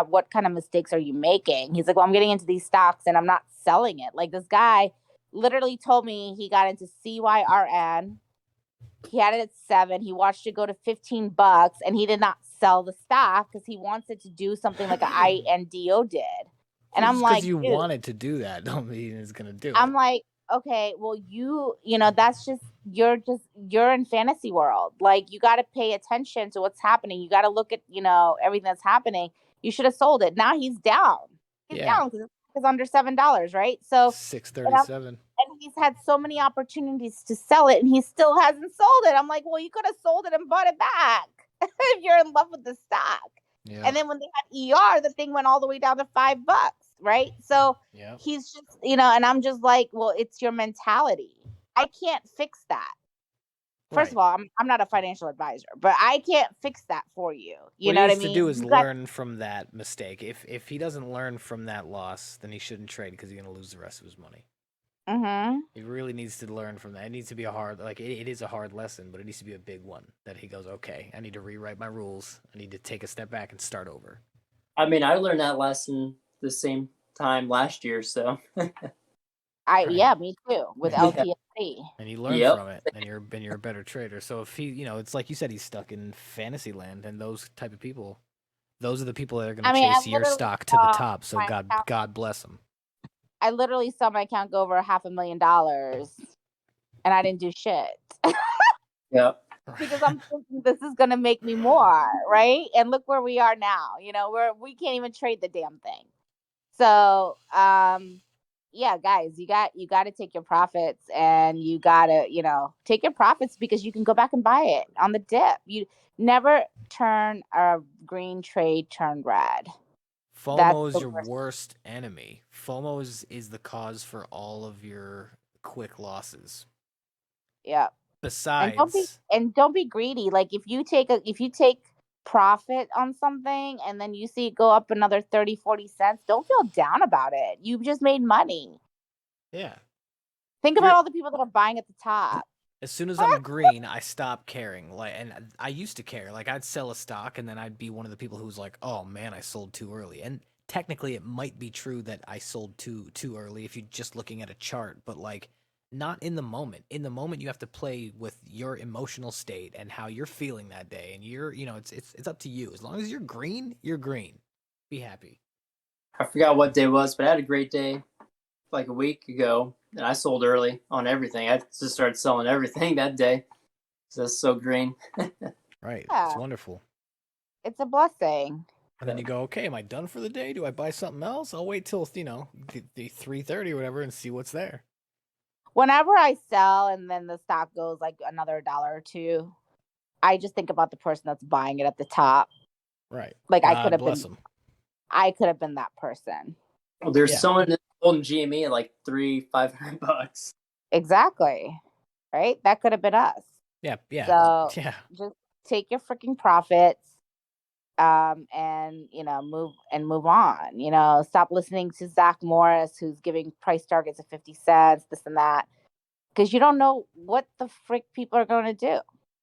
what kind of mistakes are you making? He's like, well, I'm getting into these stocks and I'm not selling it. Like, this guy literally told me he got into CYRN. He had it at 7. He watched it go to $15 and he did not sell the stock because he wants it to do something like an INDO did. And I'm Just like, because you dude, wanted to do that, don't mean it's gonna do I'm it. like, okay, well, that's just you're in fantasy world. Like, you got to pay attention to what's happening. You got to look at, everything that's happening. You should have sold it. Now he's down. He's Yeah. down because it's under $7, right? So, 637. and he's had so many opportunities to sell it and he still hasn't sold it. I'm like, well, you could have sold it and bought it back if you're in love with the stock. Yeah. And then when they had ER, the thing went all the way down to $5, right? So Yeah. he's just, and I'm just like, well, it's your mentality. I can't fix that. First of all, I'm not a financial advisor, but I can't fix that for you. You know what I mean? What he needs to do is learn from that mistake. If he doesn't learn from that loss, then he shouldn't trade because he's gonna lose the rest of his money. Mm-hmm. He really needs to learn from that. It needs to be it is a hard lesson, but it needs to be a big one that he goes, okay, I need to rewrite my rules. I need to take a step back and start over. I mean, I learned that lesson the same time last year, so. Yeah, me too, with LTSC. And you learn from it, and you're a better trader. So if he, it's like you said, he's stuck in fantasy land, and those type of people, those are the people that are going to chase your stock to the top. So God bless them. I literally saw my account go over $500,000, and I didn't do shit. Yeah. Because I'm thinking this is gonna make me more, right? And look where we are now. We can't even trade the damn thing. So, yeah, guys, you got to take your profits, and you got to, take your profits because you can go back and buy it on the dip. You never turn a green trade turn red. FOMO is your worst enemy. FOMO is the cause for all of your quick losses. Yeah. Besides, and don't be greedy. Like, if you take profit on something and then you see it go up another 30-40 cents, don't feel down about it. You just made money. Yeah. Think about all the people that are buying at the top. As soon as I'm green, I stop caring. And I used to care. Like, I'd sell a stock and then I'd be one of the people who's like, "Oh man, I sold too early." And technically, it might be true that I sold too early if you're just looking at a chart, but like, not in the moment. In the moment, you have to play with your emotional state and how you're feeling that day. And it's up to you. As long as you're green, you're green. Be happy. I forgot what day it was, but I had a great day like a week ago, and I sold early on everything. I just started selling everything that day. So that's so green. Right. Yeah. It's wonderful. It's a blessing. And then you go, okay, am I done for the day? Do I buy something else? I'll wait till, the 3:30 or whatever and see what's there. Whenever I sell and then the stock goes like another $1 or $2, I just think about the person that's buying it at the top. Right. Like, God I could have been that person. Well, there's someone holding GME at like $500. Exactly. Right? That could have been us. Yeah. So yeah. Just take your freaking profits, and move on. Stop listening to Zach Morris, who's giving price targets of 50 cents, this and that, because you don't know what the frick people are going to do.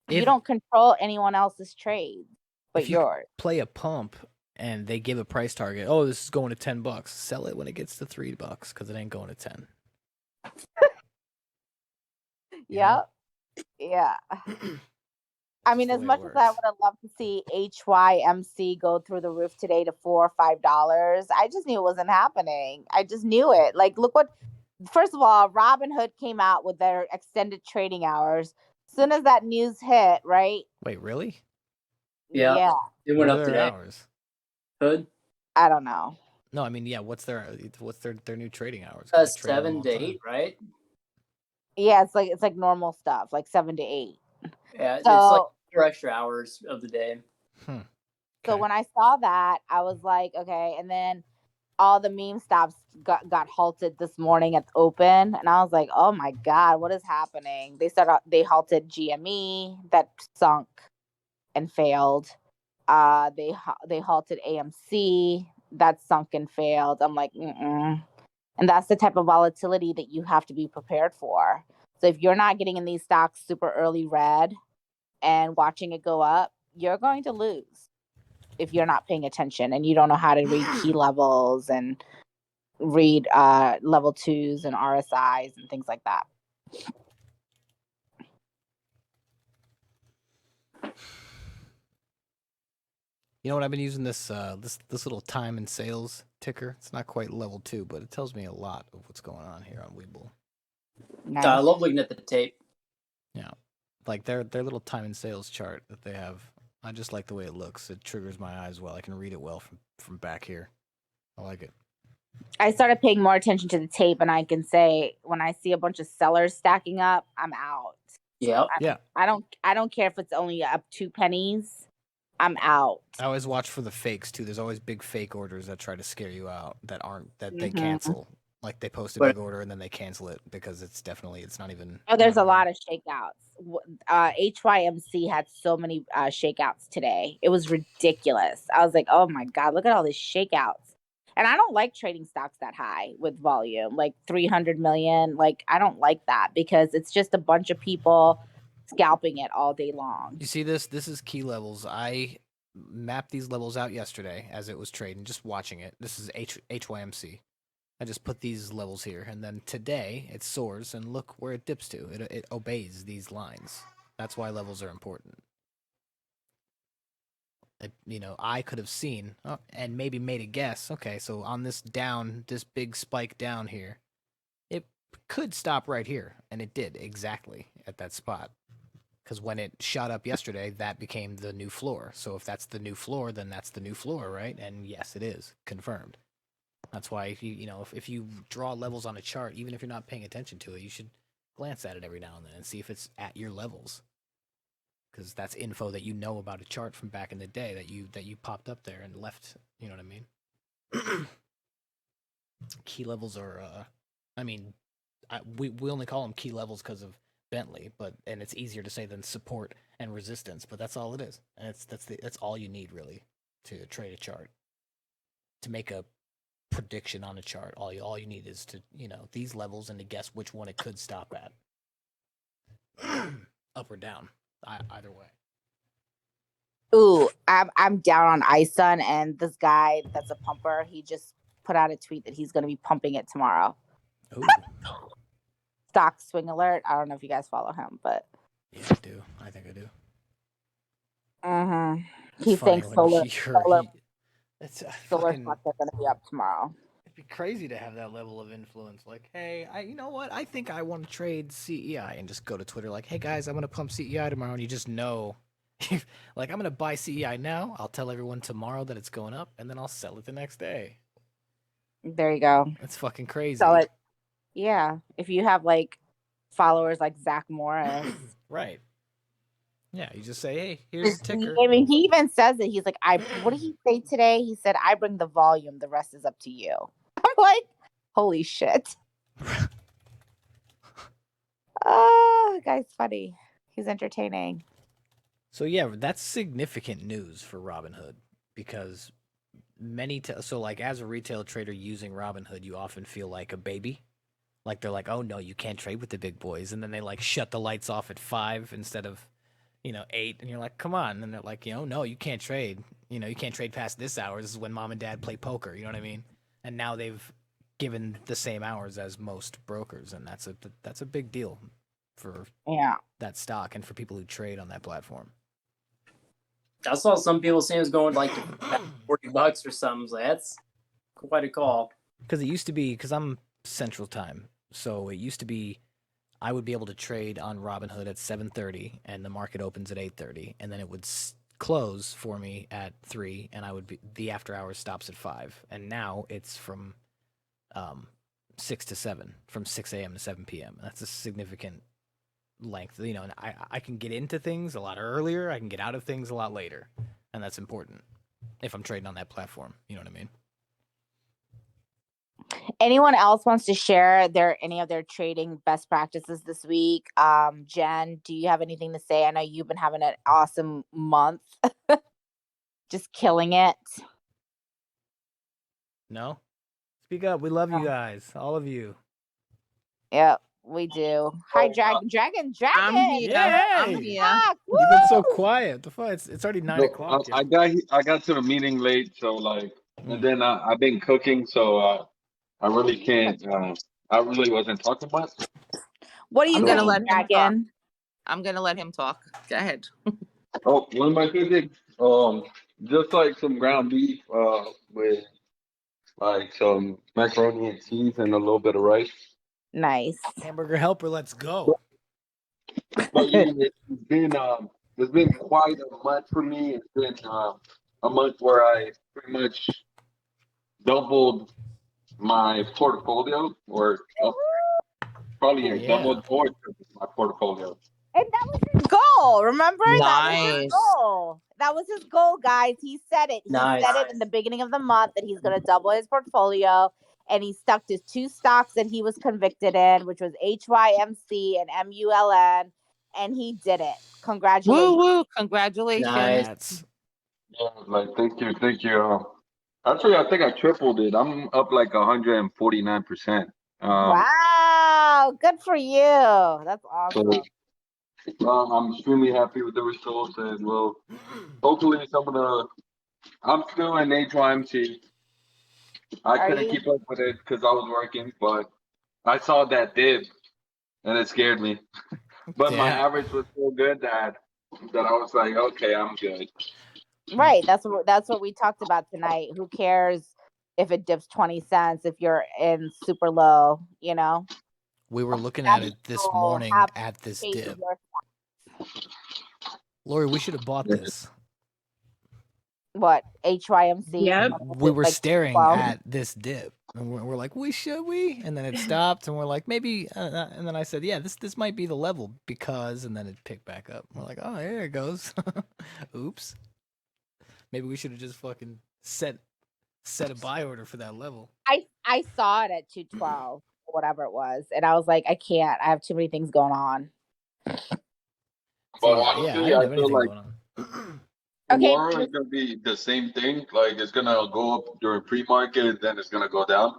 You don't control anyone else's trade but yours. Play a pump and they give a price target. Oh, this is going to $10. Sell it when it gets to $3 because it ain't going to 10. Yep. Yeah. I mean, as much as I would have loved to see HYMC go through the roof today to $4 or $5, I just knew it wasn't happening. I just knew it. Like, look what. First of all, Robinhood came out with their extended trading hours. As soon as that news hit, right? Wait, really? Yeah. It went up today. Hours? Hood? I don't know. No, I mean, yeah. What's their new trading hours? 'Cause I trade them 7 all to the time. 8, right? Yeah, it's like normal stuff, like 7 to 8. Yeah, it's like So 4 extra hours of the day. Hmm. so Okay. when I saw that, I was like, okay. And then all the meme stops got halted this morning at the open, and I was like, oh my god, what is happening? They halted GME that sunk and failed. They halted AMC that sunk and failed. I'm like, mm-mm. And that's the type of volatility that you have to be prepared for. So if you're not getting in these stocks super early red and watching it go up, you're going to lose if you're not paying attention and you don't know how to read key levels and read level twos and RSIs and things like that. You know what? I've been using this this little time and sales ticker. It's not quite level 2, but it tells me a lot of what's going on here on Webull. Nice. I love looking at the tape. Yeah, like their little time and sales chart that they have. I just like the way it looks. It triggers my eyes well. I can read it well from back here. I like it. I started paying more attention to the tape, and I can say when I see a bunch of sellers stacking up, I'm out. Yep. Yeah. I don't care if it's only up 2 pennies. I'm out. I always watch for the fakes too. There's always big fake orders that try to scare you out that they Mhm. cancel. Like they post a But- big order and then they cancel it because it's not even. Oh, there's you a know what I lot of shakeouts. HYMC had so many shakeouts today. It was ridiculous. I was like, oh my God, look at all these shakeouts. And I don't like trading stocks that high with volume, like 300 million. Like, I don't like that because it's just a bunch of people scalping it all day long. You see this? This is key levels. I mapped these levels out yesterday as it was trading, just watching it. This is HYMC. I just put these levels here, and then today it soars, and look where it dips to. It obeys these lines. That's why levels are important. I could have seen and maybe made a guess. Okay, so on this big spike down here, it could stop right here, and it did exactly at that spot. Because when it shot up yesterday, that became the new floor. So if that's the new floor, then that's the new floor, right? And yes, it is confirmed. That's why if you draw levels on a chart, even if you're not paying attention to it, you should glance at it every now and then and see if it's at your levels. Because that's info that you know about a chart from back in the day that you popped up there and left. You know what I mean? Key levels are, we only call them key levels because of Bentley, and it's easier to say than support and resistance, but that's all it is, and that's all you need really to trade a chart, to make a prediction on a chart. All you need is to these levels and to guess which one it could stop at, up or down, either way. Ooh, I'm down on iSun, and this guy that's a pumper, he just put out a tweet that he's going to be pumping it tomorrow. Ooh. Stock swing alert. I don't know if you guys follow him, but Yeah, I do. I think I do. He thinks solar it's stocks are going to be up tomorrow. It'd be crazy to have that level of influence. Like, hey, you know what? I think I want to trade CEI, and just go to Twitter like, hey guys, I'm gonna pump CEI tomorrow, and you just know, like, I'm gonna buy CEI now. I'll tell everyone tomorrow that it's going up, and then I'll sell it the next day. There you go. That's fucking crazy. Sell it. Yeah, if you have like followers like Zach Morris, right? Yeah, you just say, hey, here's the ticker. I mean, he even says it. He's like, what did he say today? He said, I bring the volume. The rest is up to you. I'm like, holy shit. Guy's funny. He's entertaining. So yeah, that's significant news for Robinhood because so like as a retail trader using Robinhood, you often feel like a baby. Like they're like, oh no, you can't trade with the big boys, and then they like shut the lights off at 5 instead of 8, and you're like, come on, and they're like, no, you can't trade. You can't trade past this hour. This is when mom and dad play poker. You know what I mean? And now they've given the same hours as most brokers, and that's a big deal for that stock and for people who trade on that platform. I saw some people saying it was going like $40 or something. So that's quite a call. Because it used to be, because I'm Central Time, so it used to be I would be able to trade on Robinhood at 7:30, and the market opens at 8:30, and then it would close for me at 3, and the after hours stops at 5. And now it's from 6 to 7, from 6 a.m. to 7 p.m. That's a significant length, and I can get into things a lot earlier. I can get out of things a lot later, and that's important if I'm trading on that platform. You know what I mean? Anyone else wants to share any of their trading best practices this week? Jen, do you have anything to say? I know you've been having an awesome month, just killing it. No? Speak up. We love you guys, all of you. Yep, we do. Hi, Dragon. I'm here. Yay! I'm here. You've been so quiet. The fuck? It's already 9 No, o'clock. I got to the meeting late, so and then I've been cooking, so I really can't. I really wasn't talking much. What are you I'm gonna cooking, let him talk. Dragon? I'm gonna let him talk. Go ahead. Oh, what am I cooking? Just like some ground beef, with like some macaroni and cheese and a little bit of rice. Nice. Hamburger helper, let's go. But yeah, it's been quite a month for me. It's been a month where I pretty much doubled my portfolio, or probably And a Yeah. doubled or tripled my portfolio. that was his goal. Remember? That was his Nice. goal. That was his goal, guys. He said it. He Nice. said it in the beginning of the month that he's going to double his portfolio, and he stuck to 2 stocks that he was convicted in, which was HYMC and MULN, and he did it. Congratulations. Woo woo! Congratulations. Nice. That's Yeah, like thank you. Actually, I think I tripled it. I'm up like 149%. Wow. Good for you. That's awesome. So I'm extremely happy with the results, and well, hopefully I'm still in HYMC. I Are couldn't you? keep up with it because I was working, but I saw that dip and it scared me. But my Yeah. average was so good that I was like, okay, I'm good. Right. That's what we talked about tonight. Who cares if it dips 20 cents if you're in super low, we were looking at it this morning have at this faith in dip. your- Lori, we should have bought this. What? HYMC? Yep. We were Like staring 12? at this dip, and we're like, should we? And then it stopped, and we're like, maybe. And then I said, yeah, this might be the level because, and then it picked back up. We're like, oh, there it goes. Oops. Maybe we should have just fucking set a buy order for that level. I saw it at 212, whatever it was, and I was like, I can't. I have too many things going on. But Yeah, honestly, I didn't have I feel anything like going on. tomorrow is gonna be the same thing. Like it's gonna go up during pre-market, and then it's gonna go down.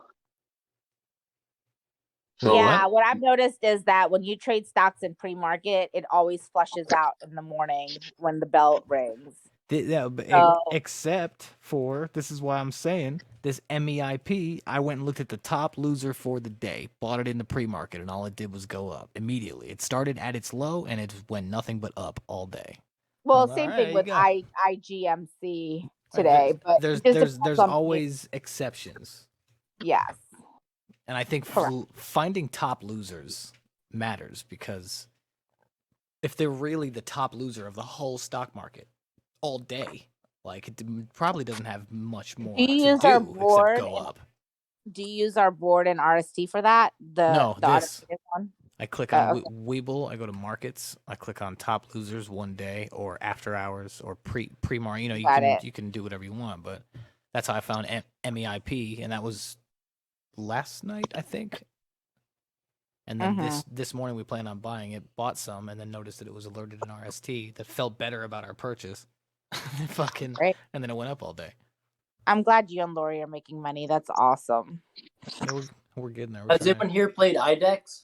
So Yeah, what I've noticed is that when you trade stocks in pre-market, it always flushes out in the morning when the bell rings. Yeah, but except for, this is why I'm saying, this MEIP, I went and looked at the top loser for the day, bought it in the pre-market, and all it did was go up immediately. It started at its low, and it went nothing but up all day. Well, Well, same all thing right, with you go. IGMC today, but There's it just depends on the always exceptions. Yes. And I think finding top losers matters, because if they're really the top loser of the whole stock market all day, like, it probably doesn't have much more to do except go up. Do you use our board in RST for that? No, the this. automated one? I click on okay. Webull. I go to markets. I click on top losers one day, or after hours, or pre-mar. You can do whatever you want, but that's how I found MEIP, and that was last night, I think. And then this morning we planned on buying it, bought some, and then noticed that it was alerted in RST that felt better about our purchase. Right. And then it went up all day. I'm glad you and Lori are making money. That's awesome. Yeah, we're getting there. Has anyone here played IDEX?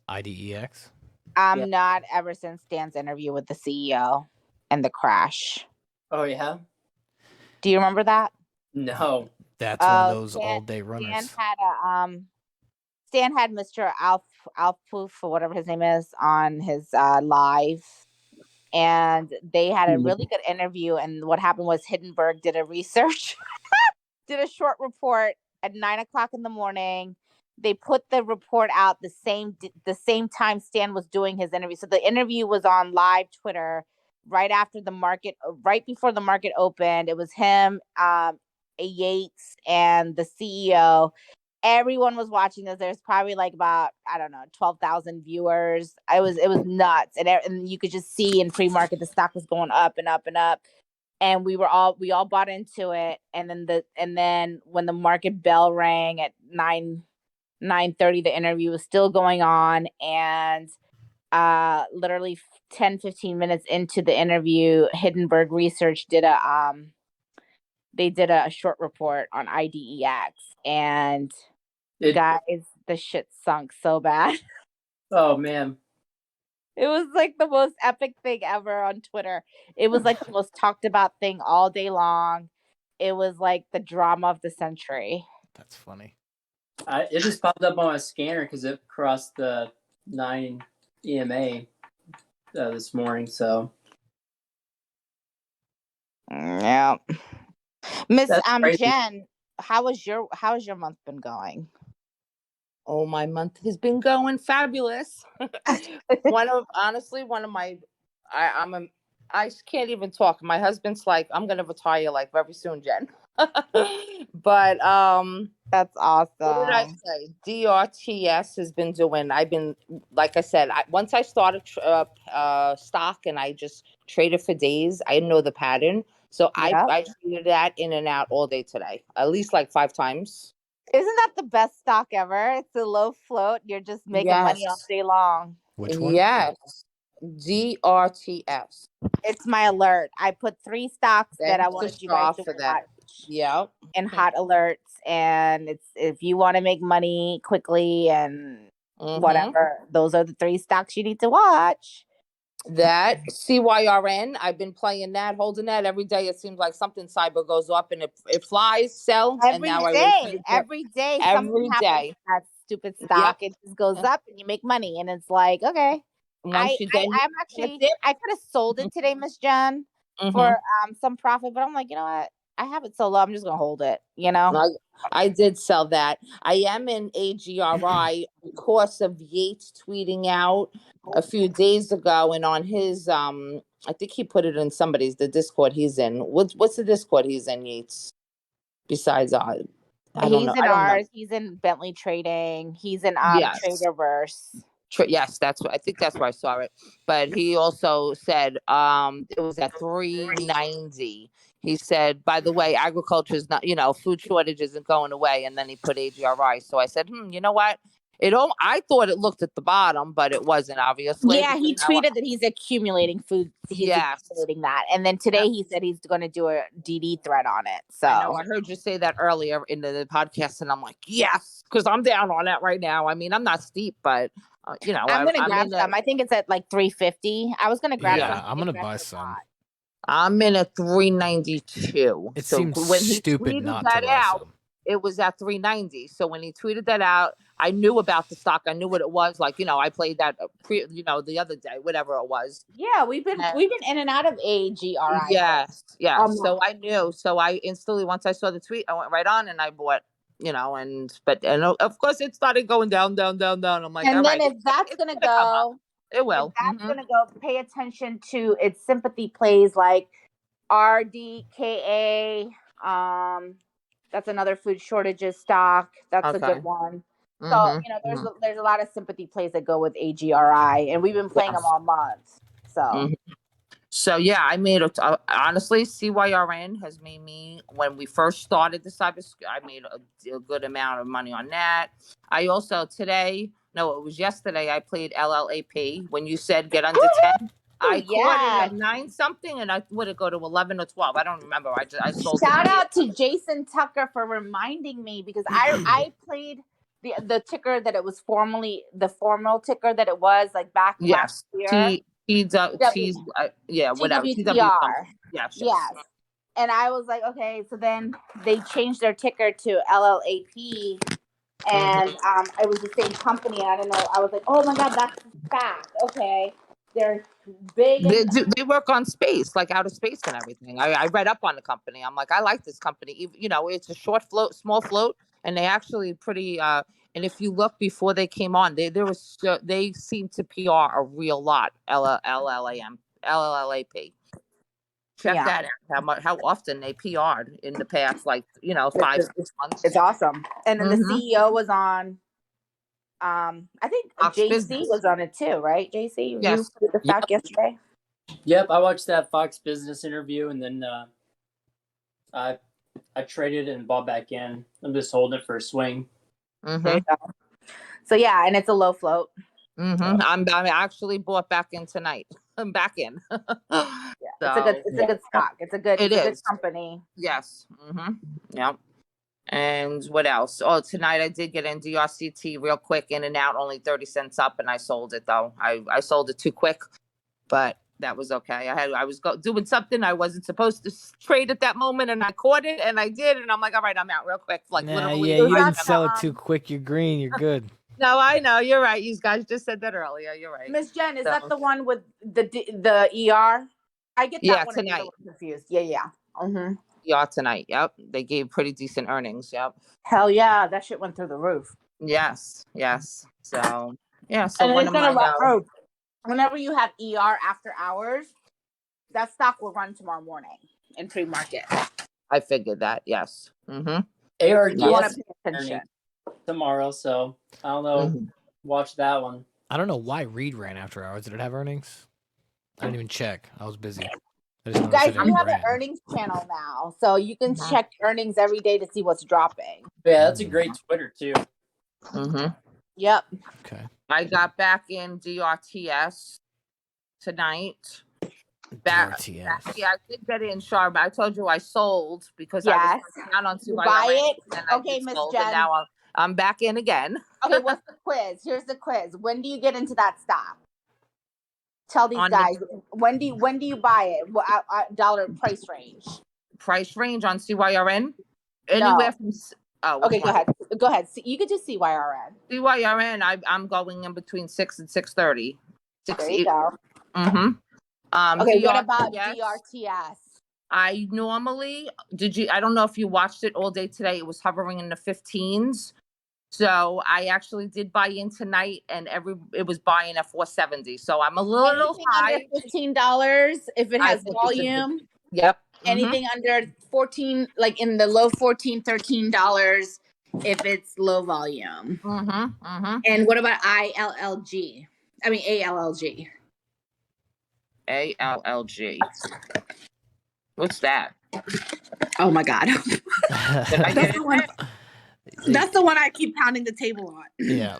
IDEX? I'm not, ever since Dan's interview with the CEO and the crash. Oh, yeah? Do you remember that? No. That's one of those all-day runners. Stan had Mr. Alpoof, or whatever his name is, on his live, and they had a really good interview. And what happened was Hindenburg did a research, did a short report at 9:00 in the morning. They put the report out the same time Stan was doing his interview. So the interview was on live Twitter right after the market, right before the market opened. It was him, Yates, and the CEO. Everyone was watching this. There's probably like about, I don't know, 12,000 viewers. It was nuts, and you could just see in pre-market the stock was going up and up and up, and we all bought into it. And then when the market bell rang at 9:30, the interview was still going on, and literally 10-15 minutes into the interview, Hindenburg Research did a short report on IDEX, and guys, the shit sunk so bad. Oh man. It was like the most epic thing ever on Twitter. It was like the most talked about thing all day long. It was like the drama of the century. That's funny. It just popped up on my scanner because it crossed the 9 EMA this morning. So Yeah. Miss crazy. Jen, how has your month been going? Oh, my month has been going fabulous. one of my, I can't even talk. My husband's like, I'm gonna retire like very soon, Jen. But That's awesome. what did I say? DRTS has been doing. I've been, like I said, once I started stock and I just traded for days, I know the pattern. So Yep. I traded that in and out all day today, at least like 5 times. Isn't that the best stock ever? It's a low float. You're just making money all Yes. day long. Which one? Yes. DRTS. It's my alert. I put 3 stocks that I Thanks to wanted you guys Shaw to for watch that. Yep. in hot alerts. And it's, if you want to make money quickly and whatever, those are the 3 stocks you need to watch. That CYRN, I've been playing that, holding that every day. It seems like something cyber goes up and it flies, sell, and Every now I day, wait every day, something every happens day. to that stupid stock. It just goes up and you make money. And it's like, okay. Once you then I'm actually, I could have sold it today, Miss Jen, for some profit, but I'm like, you know what? I have it so low, I'm just gonna hold it, you know? I did sell that. I am in AGRI because of Yates tweeting out a few days ago, and on his I think he put it in the Discord he's in. What's the Discord he's in, Yates? Besides I don't know. He's in I don't know. ours, he's in Bentley Trading, he's in Yes. Traderverse. Yes, I think that's where I saw it. But he also said it was at 390. He said, by the way, agriculture is not, food shortage isn't going away. And then he put AGRI. So I said, you know what? I thought it looked at the bottom, but it wasn't, obviously. Yeah, he tweeted that he's accumulating food. He's accumulating that. And then today he said he's going to do a DD thread on it. So I know I heard you say that earlier in the podcast, and I'm like, yes, because I'm down on that right now. I mean, I'm not steep, but I'm going to grab some. I think it's at like 350. I was going to grab some. Yeah, I'm gonna buy some. I'm in at 392. It so seems when he stupid tweeted not that to buy out, some. it was at 390. So when he tweeted that out, I knew about the stock. I knew what it was. Like, I played that the other day, whatever it was. Yeah, we've been in and out of AGRI. Yes. So I knew. So I instantly, once I saw the tweet, I went right on and I bought. And of course it started going down, down, down, down. I'm like, and all then right, if that's gonna go, it will. If that's gonna go, pay attention to its sympathy plays like RDKA. That's another food shortages stock. That's a good one. So there's a lot of sympathy plays that go with AGRI, and we've been playing them all month. So. So yeah, I made honestly, CYRN has made me, when we first started the I made a good amount of money on that. I also it was yesterday, I played LLAP when you said get under 10. I caught it at 9 something, and I would it go to 11 or 12. I don't remember. I sold. Shout out to Jason Tucker for reminding me, because I played the ticker that it was formerly, the formal ticker that it was like back last year. Whatever. TWTR. Yes. And I was like, okay, so then they changed their ticker to LLAP, and it was the same company. I don't know. I was like, oh my god, that's fact. Okay, they're big. They work on space, like outer space and everything. I read up on the company. I'm like, I like this company. It's a short float, small float, and they actually pretty. And if you look before they came on, they seem to PR a real lot. LLAM LLAP. Check that out. How often they PR'd in the past, like 5-6 months. It's awesome. And then the Mhm. CEO was on. I think Fox JC Business. was on it too, right? JC, Yes. you put the fact yesterday. Yep, I watched that Fox Business interview, and then I traded and bought back in. I'm just holding it for a swing. There Mhm. you go. So yeah, and it's a low float. Mhm. I'm actually bought back in tonight. I'm back in. Yeah, it's a good stock. It's a good company. Yes. Mhm. Yep. And what else? Oh, tonight I did get in DRCT real quick, in and out, only 30 cents up, and I sold it though. I sold it too quick, but that was okay. I was doing something I wasn't supposed to trade at that moment, and I caught it, and I did, and I'm like, all right, I'm out real quick. Like literally. Yeah, you didn't sell it too quick. You're green. You're good. No, I know. You're right. You guys just said that earlier. You're right. Miss Jen, is that the one with the ER? I get that one tonight. confused. Yeah. Mm-hmm. Yeah, tonight. Yep. They gave pretty decent earnings. Yep. Hell yeah, that shit went through the roof. Yes. So yeah. So and one it's of gonna my whenever you have ER after hours, that stock will run tomorrow morning in pre-market. I figured that. Yes. Mm-hmm. ARD You want to pay attention tomorrow, so I don't know. Mm-hmm. Watch that one. I don't know why Reed ran after hours. Did it have earnings? I didn't even check. I was busy. You guys, we have an earnings channel now, so you can check earnings every day to see what's dropping. Yeah, that's a great Twitter too. Mm-hmm. Yep. Okay. I got back in DRTS tonight. DRTS. Yeah, I did get in sharp. I told you I sold because I was down on you buy it. Okay, Miss Jen. Now I'm back in again. Okay, what's the quiz? Here's the quiz. When do you get into that stock? Tell these guys when do you buy it? What dollar price range? Price range on CYRN? Anywhere from okay, go ahead. Go ahead. You could just CYRN. CYRN, I'm going in between 6 and 6:30. There you go. Mm-hmm. Okay, DRTS, what about DRTS? I normally I don't know if you watched it all day today. It was hovering in the 15s. So I actually did buy in tonight, and it was buying at 470. So I'm a little high. Anything under $15 if it has volume. Yep. Anything under 14, like in the low $14, $13 if it's low volume. And what about ILLG? I mean ALLG. ALLG. What's that? Oh my God. That's the one I keep pounding the table on. Yeah.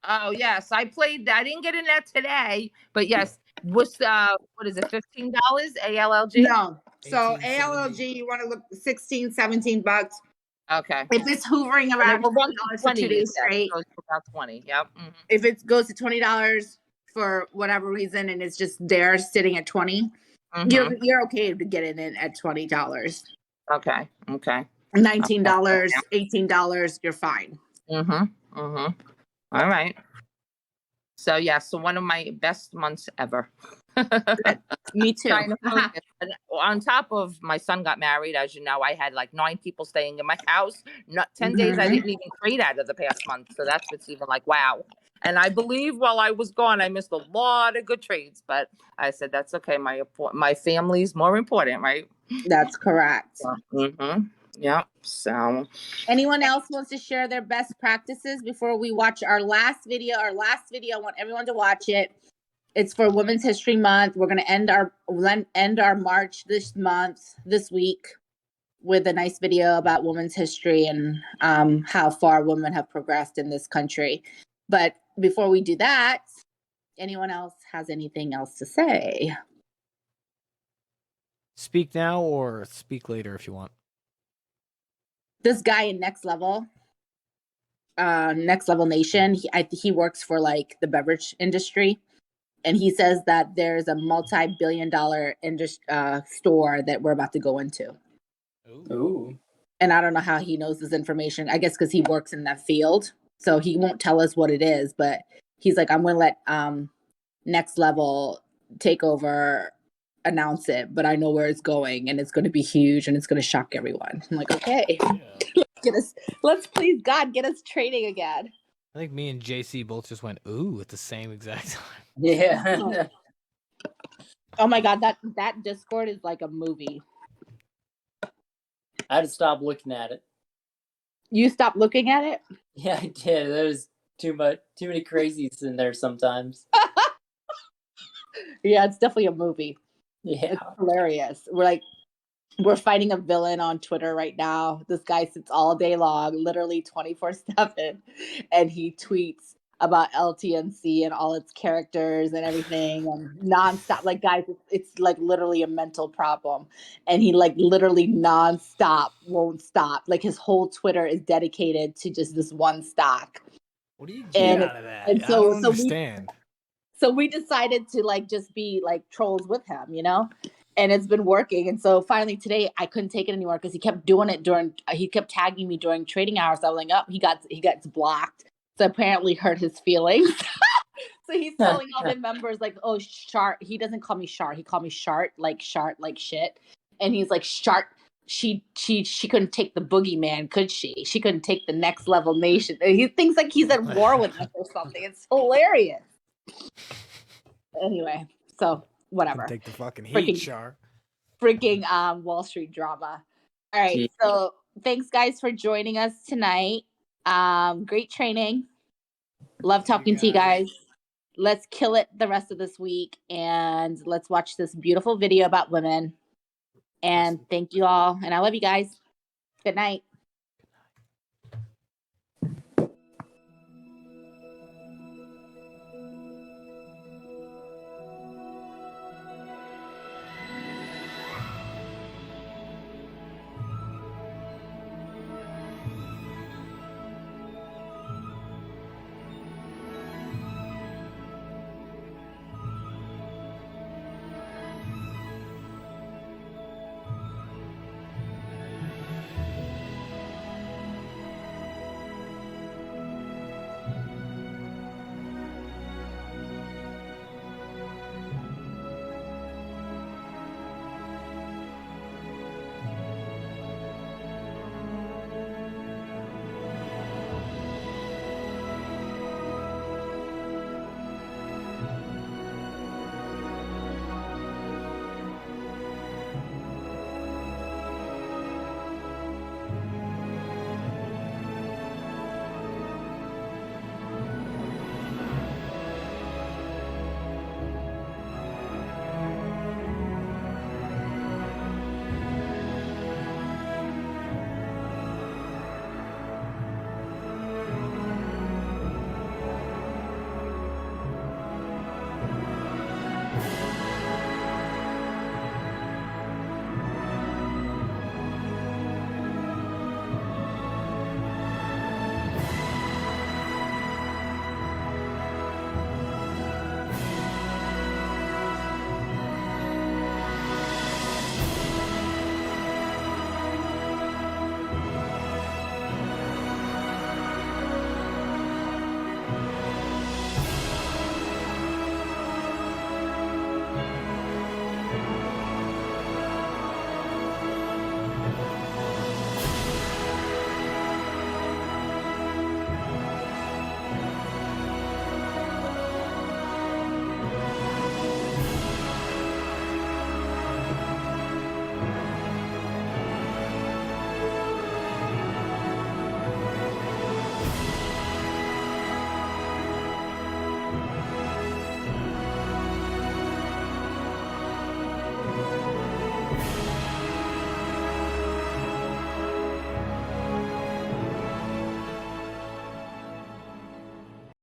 Oh yes, I played that. I didn't get in that today, but yes. What's what is it? $15 ALLG? No. So ALLG, you want to look $16-17. Okay. If it's hovering around $20 for 2 days straight, it goes to about 20. Yep. Mm-hmm. If it goes to $20 for whatever reason and it's just there sitting at 20, you're okay to get it in at $20. Okay. $19, $18, you're fine. All right. So yeah, so one of my best months ever. Me too. On top of my son got married, as you know, I had like 9 people staying in my house. Not 10 days I didn't even trade out of the past month. So that's what's even like, wow. And I believe while I was gone, I missed a lot of good trades. But I said, that's okay. My family's more important, right? That's correct. Yep. So anyone else wants to share their best practices before we watch our last video? I want everyone to watch it. It's for Women's History Month. We're going to end our March this week with a nice video about women's history and how far women have progressed in this country. But before we do that, anyone else has anything else to say? Speak now or speak later if you want. This guy in Next Level Nation, he works for like the beverage industry, and he says that there's a multi-billion-dollar store that we're about to go into. Ooh. And I don't know how he knows this information. I guess because he works in that field, so he won't tell us what it is. But he's like, I'm going to let Next Level take over, announce it, but I know where it's going, and it's going to be huge, and it's going to shock everyone. I'm like, okay, let's please God get us trading again. I think me and JC both just went ooh at the same exact time. Yeah. Oh my god, that Discord is like a movie. I had to stop looking at it. You stopped looking at it? Yeah, I did. There's too many crazies in there sometimes. Yeah, it's definitely a movie. Yeah. It's hilarious. We're fighting a villain on Twitter right now. This guy sits all day long, literally 24/7, and he tweets about LTNC and all its characters and everything and nonstop. Like, guys, it's like literally a mental problem. And he like literally nonstop won't stop. Like, his whole Twitter is dedicated to just this one stock. What do you get And out of that? and I so don't so we understand. so we decided to like just be like trolls with him, you know? And it's been working. And so finally today I couldn't take it anymore because he kept doing it he kept tagging me during trading hours. I was like, oh, he gets blocked. So apparently hurt his feelings. So he's telling all the members like, oh, Shart. He doesn't call me Shart. He called me Shart like shit. And he's like, Shart, she couldn't take the boogeyman, could she? She couldn't take the next level nation. And he thinks like he's at war with us or something. It's hilarious. Anyway, so whatever. Take the fucking heat, Char. Freaking Wall Street drama. All right, so thanks guys for joining us tonight. Great training. Love talking to you guys. Let's kill it the rest of this week and let's watch this beautiful video about women. And thank you all. And I love you guys. Good night.